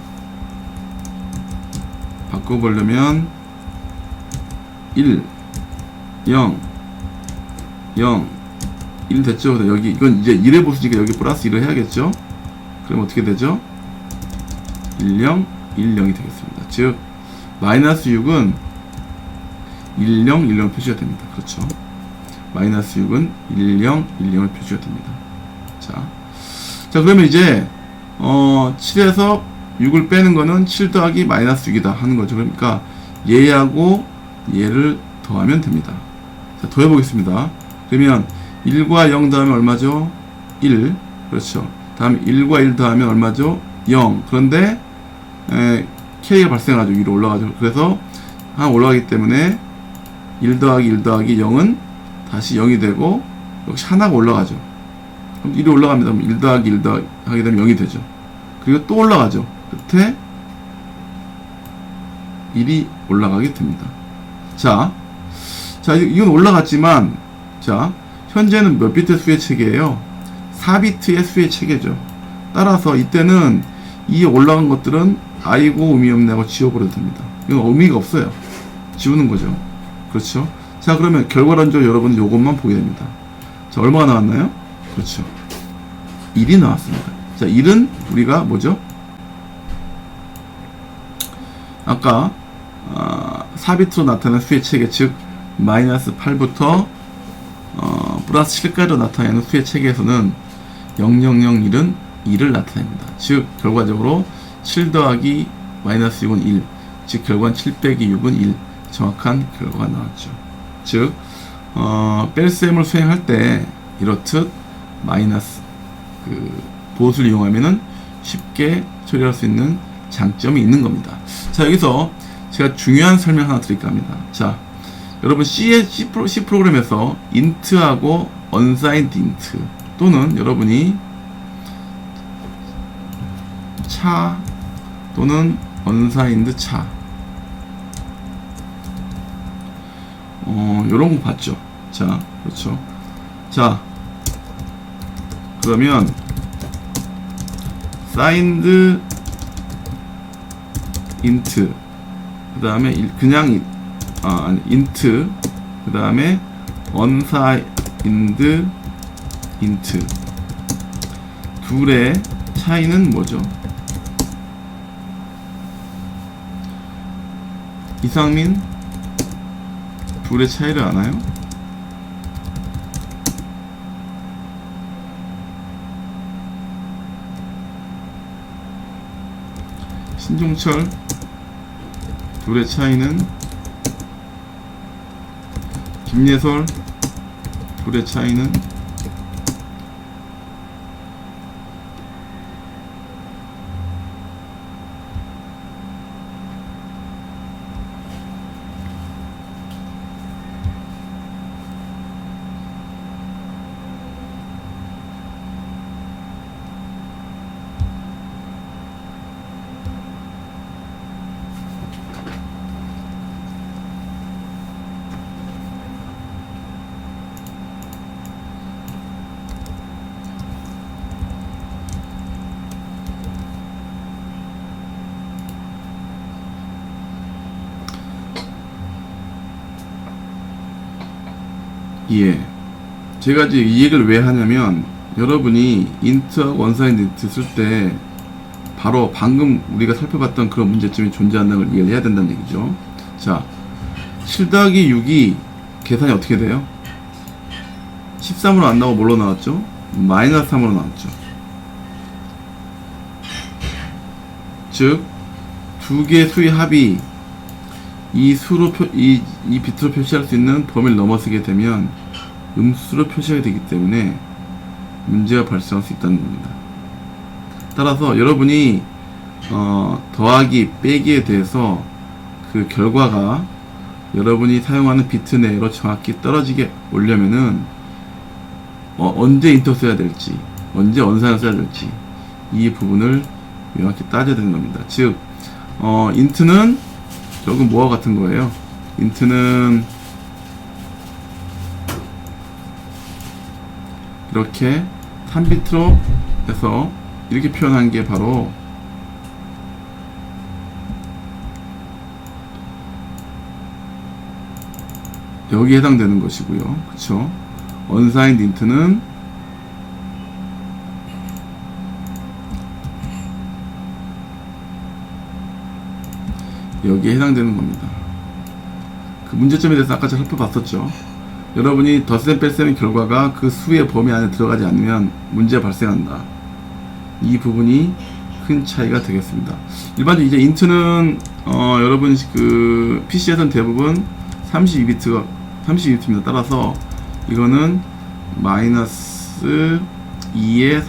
바꿔보려면 1, 0, 0, 1 됐죠? 그래서 여기 이건 이제 1의 보수니까 여기 플러스 1을 해야겠죠? 그럼 어떻게 되죠? 1, 0, 1, 0이 되겠습니다. 즉 마이너스 6은 1, 0, 1, 0 표시가 됩니다. 그렇죠? 마이너스 6은 1, 0, 1, 0을 표시가 됩니다. 자, 그러면 이제 7에서 6을 빼는 거는 7 더하기 마이너스 6이다 하는 거죠. 그러니까 얘하고 얘를 더하면 됩니다. 자, 더해보겠습니다. 그러면 1과 0 더하면 얼마죠? 1. 그렇죠. 다음에 1과 1 더하면 얼마죠? 0. 그런데 K가 발생하죠. 위로 올라가죠. 그래서 하나 올라가기 때문에 1 더하기 1 더하기 0은 다시 0이 되고 역시 하나가 올라가죠. 그럼 1이 올라갑니다. 그럼 1 더하기 1 더하기 하게 되면 0이 되죠. 그리고 또 올라가죠. 끝에 1이 올라가게 됩니다. 자, 이건 올라갔지만, 자, 현재는 몇 비트 수의 체계예요? 4비트의 수의 체계죠. 따라서 이때는 이 올라간 것들은 아이고 의미 없네 하고 지워버려도 됩니다. 이건 의미가 없어요. 지우는 거죠. 그렇죠? 자, 그러면 결과론적으로 여러분은 요것만 보게 됩니다. 자, 얼마가 나왔나요? 그렇죠. 1이 나왔습니다. 자, 1은 우리가 뭐죠? 아까 4비트로 나타나는 수의 체계, 즉 마이너스 8부터 플러스 7까지로 나타내는 수의 체계에서는 0001은 2를 나타냅니다. 즉 결과적으로 7 더하기 마이너스 6은 1, 즉 결과는 7 빼기 6은 1, 정확한 결과가 나왔죠. 즉 뺄셈을 수행할 때 이렇듯 마이너스 보수를 이용하면은 쉽게 처리할 수 있는 장점이 있는 겁니다. 자, 여기서 제가 중요한 설명 하나 드릴까 합니다. 자, 여러분 C 프로그램에서 int하고 unsigned int 또는 여러분이 차 또는 unsigned 차 요런 거 봤죠? 자, 그렇죠. 자, 그러면 signed int 그 다음에 그냥 int 그 다음에 unsigned int 둘의 차이는 뭐죠? 이상민 둘의 차이를 아나요? 신종철 둘의 차이는 김예솔 둘의 차이는 예. 제가 이제 이 얘기를 왜 하냐면 여러분이 int하고 unsigned int 쓸 때 바로 방금 우리가 살펴봤던 그런 문제점이 존재한다는 걸 이해를 해야 된다는 얘기죠. 자, 7 더하기 6이 계산이 어떻게 돼요? 13으로 안 나오고 뭘로 나왔죠? 마이너스 3으로 나왔죠. 즉, 두 개의 수의 합이 이 수로 이 비트로 표시할 수 있는 범위를 넘어서게 되면 음수로 표시가 되기 때문에 문제가 발생할 수 있다는 겁니다. 따라서 여러분이 더하기 빼기에 대해서 그 결과가 여러분이 사용하는 비트 내로 정확히 떨어지게 오려면은 언제 인터 써야 될지, 언제 언사를 써야 될지 이 부분을 명확히 따져야 되는 겁니다. 즉 인트는 조금 뭐와 같은 거예요. 인트는 이렇게 3비트로 해서 이렇게 표현한 게 바로 여기에 해당되는 것이고요. 그쵸? unsigned int는 여기에 해당되는 겁니다. 그 문제점에 대해서 아까 제가 살펴봤었죠. 여러분이 덧셈 뺄셈의 결과가 그 수의 범위 안에 들어가지 않으면 문제가 발생한다. 이 부분이 큰 차이가 되겠습니다. 일반적으로 이제 인트는 여러분 그 PC에서는 대부분 32비트입니다. 따라서 이거는 마이너스 2의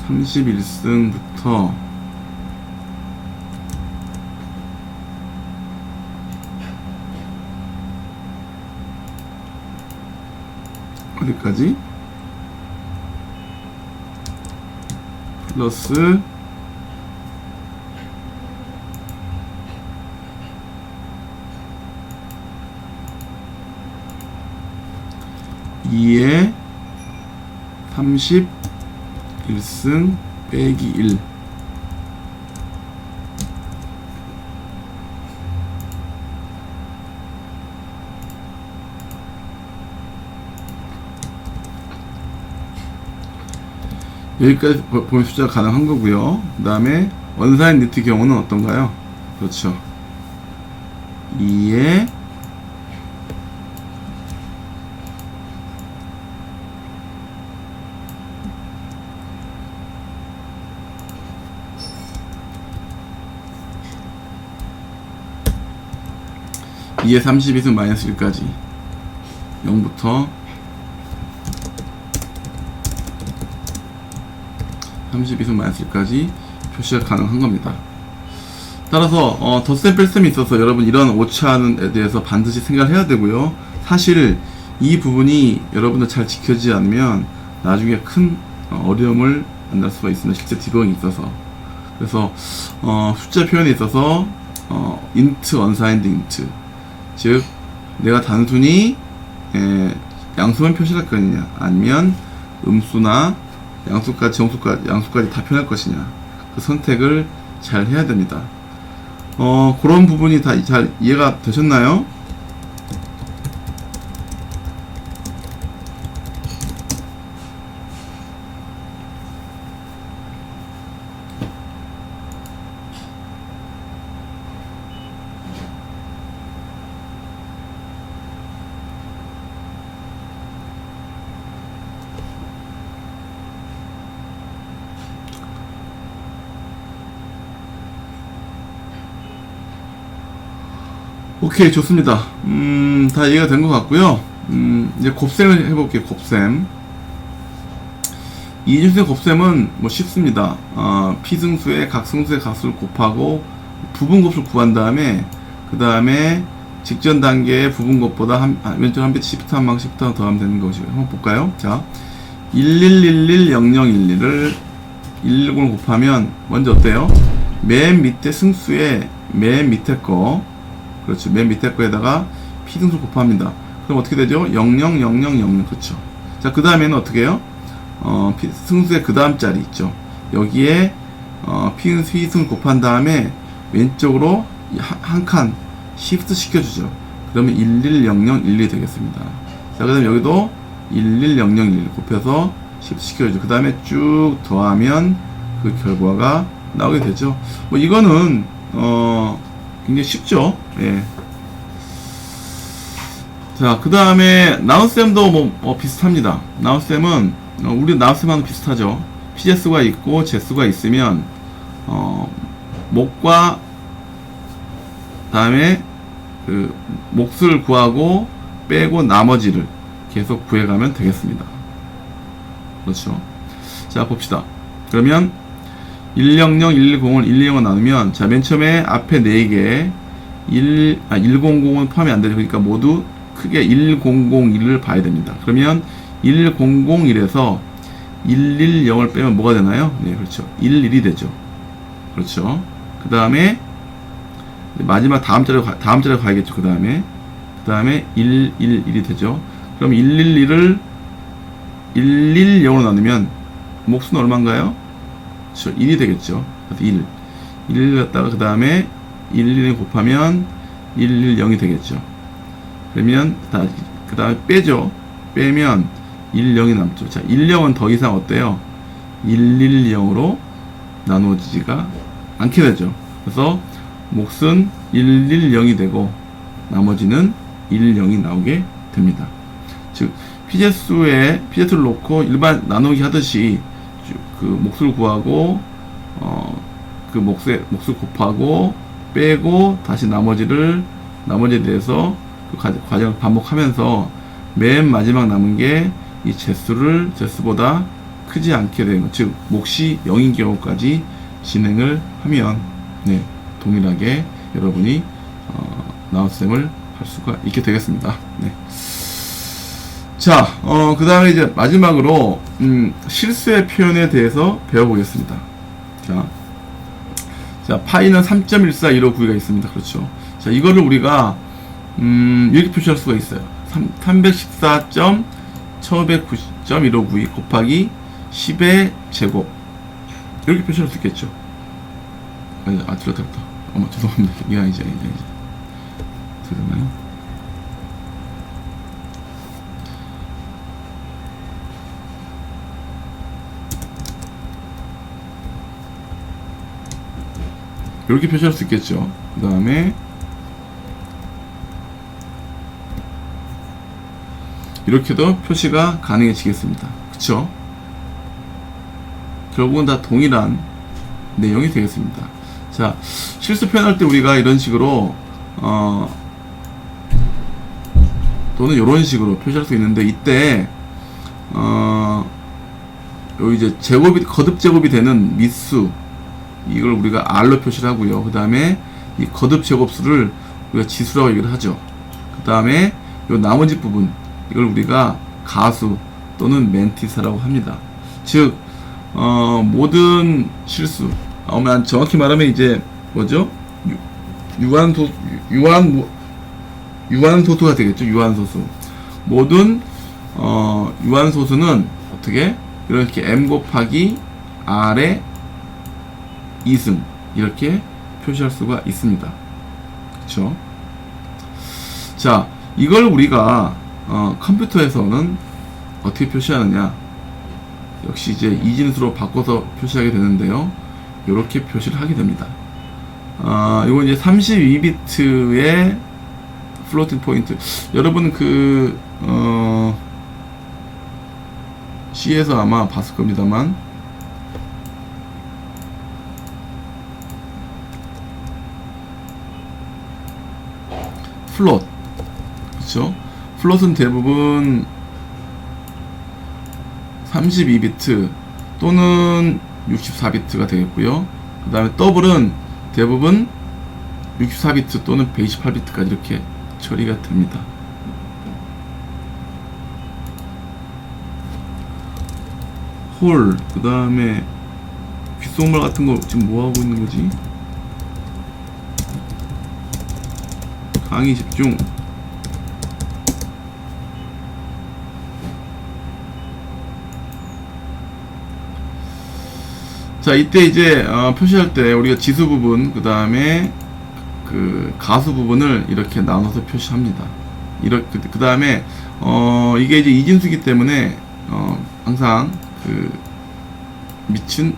31승부터 어디까지? 플러스 2의 31승 빼기 1 여기까지 보면 숫자가 가능한 거고요. 그 다음에 원사인 니트 경우는 어떤가요? 그렇죠. 2의 (2의 32승 마이너스 1까지) 0부터 32승 마이너스 1까지 표시가 가능한 겁니다. 따라서 덧셈 뺄셈이 있어서 여러분 이런 오차에 대해서 반드시 생각을 해야 되고요. 사실 이 부분이 여러분들 잘 지켜지지 않으면 나중에 큰 어려움을 만날 수가 있습니다. 실제 디버깅이 있어서. 그래서 숫자 표현에 있어서 int, unsigned int, 즉 내가 단순히 양수만 표시할 거냐 아니면 음수나 양수까지 양수까지 다 표현할 것이냐, 그 선택을 잘 해야 됩니다. 그런 부분이 다 잘 이해가 되셨나요? 오케이, 좋습니다. 다 이해가 된 것 같고요. 이제 곱셈을 해볼게요. 곱셈. 이중수의 곱셈은 뭐 쉽습니다. 피승수의 각승수의 값을 곱하고 부분곱수를 구한 다음에 그 다음에 직전 단계의 부분곱보다 왼쪽 한 비트 시프트 한 방 시프트 더하면 되는 것이고요. 한번 볼까요? 자, 11110011을 110을 곱하면 먼저 어때요? 맨 밑에 승수의 맨 밑에 거, 그렇죠. 맨 밑에 거에다가 피승수 곱합니다. 그럼 어떻게 되죠? 000000, 그렇죠. 자, 그 다음에는 어떻게 해요? 승수의 그 다음 자리 있죠. 여기에 피승수 희승을 곱한 다음에 왼쪽으로 한 칸 시프트 시켜주죠. 그러면 110012 되겠습니다. 자, 그 다음에 여기도 110011 곱해서 시프트 시켜주죠. 그 다음에 쭉 더하면 그 결과가 나오게 되죠. 뭐 이거는 굉장히 쉽죠. 예. 자, 그 다음에 나눗셈도 뭐 비슷합니다. 나눗셈은 우리 나눗셈하고 비슷하죠. 피제수가 있고 제수가 있으면 목과 다음에 그 몫을 구하고 빼고 나머지를 계속 구해가면 되겠습니다. 그렇죠. 자, 봅시다. 그러면 100, 110을 120을 나누면, 자, 맨 처음에 앞에 4개, 100은 포함이 안 되죠. 그러니까 모두 크게 1001을 봐야 됩니다. 그러면 1001에서 110을 빼면 뭐가 되나요? 네, 그렇죠. 11이 되죠. 그렇죠. 그 다음에, 마지막 다음 자리로 가야겠죠. 그 다음에 111이 되죠. 그럼 111을 110으로 나누면 몫은 얼마인가요? 그렇죠. 1이 되겠죠. 그래서 1 갖다가 그 다음에 111 곱하면 110이 되겠죠. 그러면 그 다음에 빼죠. 빼면 10이 남죠. 자, 10은 더 이상 어때요? 110으로 나누어지지가 않게 되죠. 그래서 몫은 110이 되고 나머지는 10이 나오게 됩니다. 즉 피제수를 놓고 일반 나누기 하듯이 그 몫을 구하고 그 몫을 곱하고 빼고 다시 나머지에 대해서 그 과정을 반복하면서 맨 마지막 남은 게 이 제수보다 크지 않게 되는 것, 즉 몫이 0인 경우까지 진행을 하면 네, 동일하게 여러분이 나눗셈을 할 수가 있게 되겠습니다. 네. 자, 그 다음에 이제 마지막으로 실수의 표현에 대해서 배워보겠습니다. 자, 파이는 3.141592가 있습니다. 그렇죠. 자, 이거를 우리가 이렇게 표시할 수가 있어요. 314.1590.1592 곱하기 10의 제곱, 이렇게 표시할 수 있겠죠. 들었다. 어머, 죄송합니다. 이게 아니죠. 들었나요? 이렇게 표시할 수 있겠죠. 그 다음에 이렇게도 표시가 가능해지겠습니다. 그쵸? 결국은 다 동일한 내용이 되겠습니다. 자, 실수 표현할 때 우리가 이런 식으로 또는 이런 식으로 표시할 수 있는데, 이때 요 이제 거듭 제곱이 되는 미수, 이걸 우리가 R로 표시를 하고요. 그 다음에 이 거듭 제곱수를 우리가 지수라고 얘기를 하죠. 그 다음에 요 나머지 부분, 이걸 우리가 가수 또는 멘티사라고 합니다. 즉, 모든 실수, 정확히 말하면 이제 뭐죠? 유한소수가 되겠죠. 유한소수. 모든 유한소수는 어떻게? 이렇게 m 곱하기 r의 2승, 이렇게 표시할 수가 있습니다. 그쵸? 자, 이걸 우리가 컴퓨터에서는 어떻게 표시하느냐? 역시 이제 이진수로 바꿔서 표시하게 되는데요. 이렇게 표시를 하게 됩니다. 이건 이제 32비트의 플로팅 포인트. 여러분 C에서 아마 봤을 겁니다만, 플롯, 그렇죠? 플롯은 대부분 32비트 또는 64비트가 되겠고요. 그 다음에 더블은 대부분 64비트 또는 128비트까지 이렇게 처리가 됩니다. 홀, 그 다음에 귓속말 같은 거 지금 뭐 하고 있는 거지? 강의 집중. 자, 이때 이제 표시할 때 우리가 지수 부분, 그 다음에 그 가수 부분을 이렇게 나눠서 표시합니다. 이렇게 그 다음에 이게 이제 이진수기 때문에 항상 그 밑은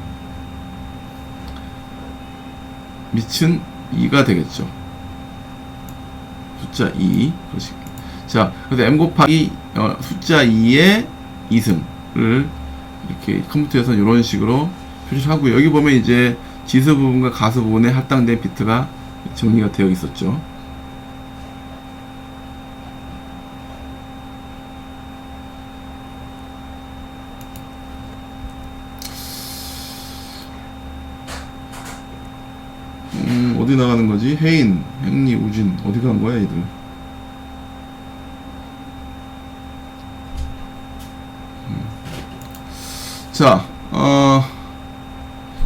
2가 되겠죠. 숫자 2. 그렇지. 자, 그래서 m 곱하기 숫자 2의 2승을 이렇게 컴퓨터에서는 이런 식으로 표시를 하고요. 여기 보면 이제 지수 부분과 가수 부분에 할당된 비트가 정리가 되어 있었죠. 어디 나가는 거지? 해인, 행리, 우진 어디 간 거야 얘들? 자,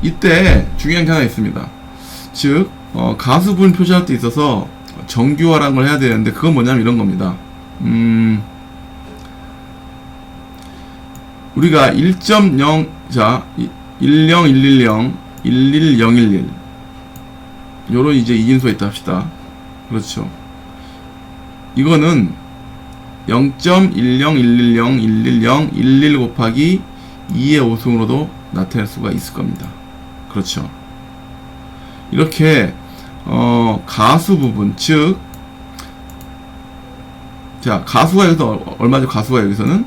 이때 중요한 게 하나 있습니다. 즉, 가수분 표시할 때 있어서 정규화라는 걸 해야 되는데 그건 뭐냐면 이런 겁니다. 우리가 1.0, 자, 10110, 11011 요런 이제 이진수가 있다 합시다. 그렇죠. 이거는 0.10110110110 곱하기 2의 5승으로도 나타낼 수가 있을 겁니다. 그렇죠. 이렇게 가수 부분, 즉, 자, 가수가 여기서 얼마죠? 가수가 여기서는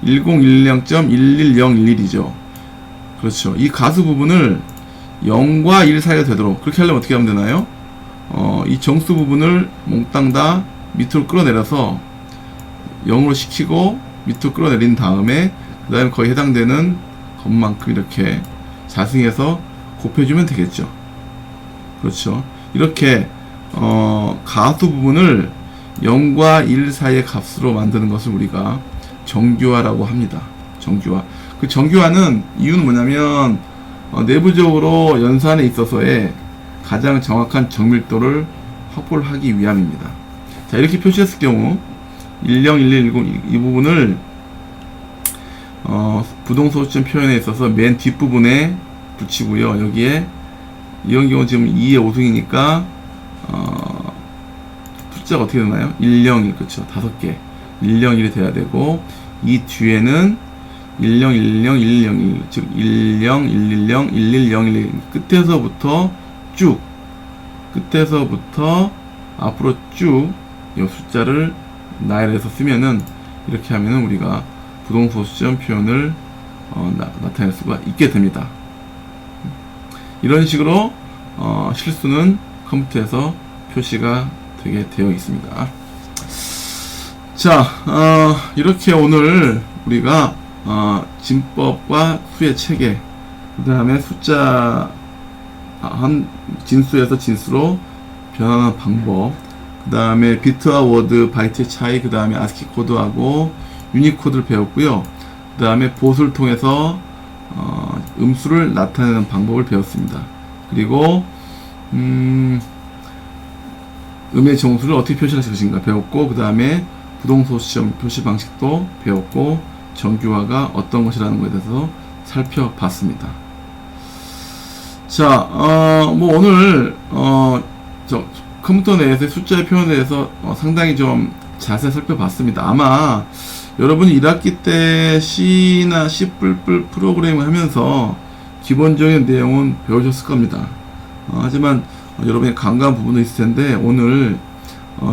1010.11011이죠. 그렇죠. 이 가수 부분을 0과 1 사이가 되도록 그렇게 하려면 어떻게 하면 되나요? 이 정수 부분을 몽땅 다 밑으로 끌어내려서 0으로 시키고 밑으로 끌어내린 다음에 그 다음에 거의 해당되는 것만큼 이렇게 자승해서 곱해주면 되겠죠. 그렇죠. 이렇게 가수 부분을 0과 1 사이의 값으로 만드는 것을 우리가 정규화라고 합니다. 정규화. 그 정규화는 이유는 뭐냐면 내부적으로 연산에 있어서의 가장 정확한 정밀도를 확보를 하기 위함입니다. 자, 이렇게 표시했을 경우 101110 이 부분을 부동소수점 표현에 있어서 맨 뒷부분에 붙이고요. 여기에 이런 경우 지금 2의 5승이니까 숫자가 어떻게 되나요? 101, 그렇죠. 5개 101이 돼야 되고 이 뒤에는 10101101 즉 1011011101 끝에서부터 쭉 끝에서부터 앞으로 쭉 이 숫자를 나열해서 쓰면은 이렇게 하면은 우리가 부동소수점 표현을 나타낼 수가 있게 됩니다. 이런 식으로 실수는 컴퓨터에서 표시가 되게 되어 있습니다. 자, 이렇게 오늘 우리가 진법과 수의 체계, 그 다음에 숫자 한 진수에서 진수로 변하는 방법, 그 다음에 비트와 워드, 바이트의 차이, 그 다음에 아스키 코드하고 유니코드를 배웠고요. 그 다음에 보수를 통해서 음수를 나타내는 방법을 배웠습니다. 그리고 음의 정수를 어떻게 표시할 것인가 배웠고, 그 다음에 부동소수점 표시 방식도 배웠고, 정규화가 어떤 것이라는 것에 대해서 살펴봤습니다. 자, 뭐 오늘 컴퓨터 내에서의 숫자의 표현에 대해서 상당히 좀 자세히 살펴봤습니다. 아마 여러분이 1학기 때 C나 C++ 프로그래밍을 하면서 기본적인 내용은 배우셨을 겁니다. 하지만 여러분이 간과한 부분도 있을 텐데 오늘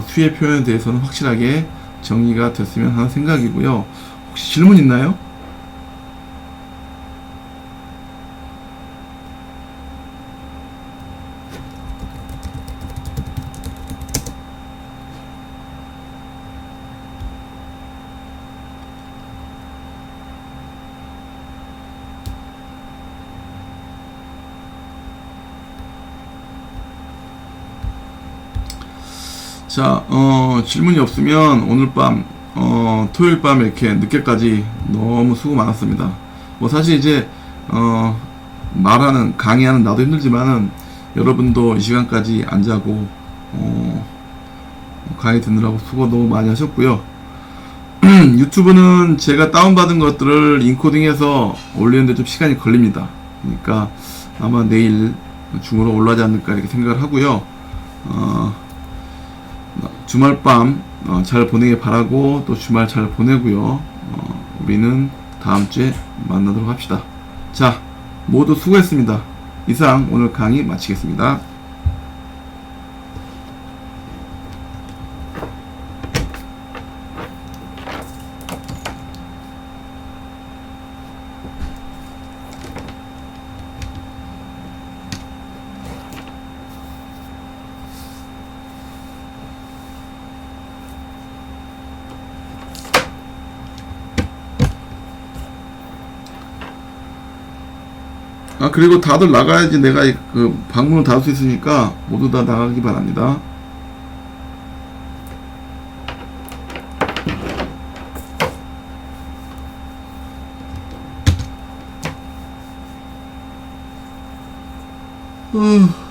수의 표현에 대해서는 확실하게 정리가 됐으면 하는 생각이고요. 혹시 질문 있나요? 자, 질문이 없으면 오늘 밤, 토요일 밤 이렇게 늦게까지 너무 수고 많았습니다. 뭐 사실 이제, 강의하는 나도 힘들지만은 여러분도 이 시간까지 안 자고, 강의 듣느라고 수고 너무 많이 하셨고요. 유튜브는 제가 다운받은 것들을 인코딩해서 올리는데 좀 시간이 걸립니다. 그러니까 아마 내일 중으로 올라가지 않을까 이렇게 생각을 하고요. 주말 밤 잘 보내길 바라고 또 주말 잘 보내고요. 우리는 다음 주에 만나도록 합시다. 자, 모두 수고했습니다. 이상 오늘 강의 마치겠습니다. 아, 그리고 다들 나가야지 내가 그 방문을 닫을 수 있으니까 모두 다 나가기 바랍니다. 음.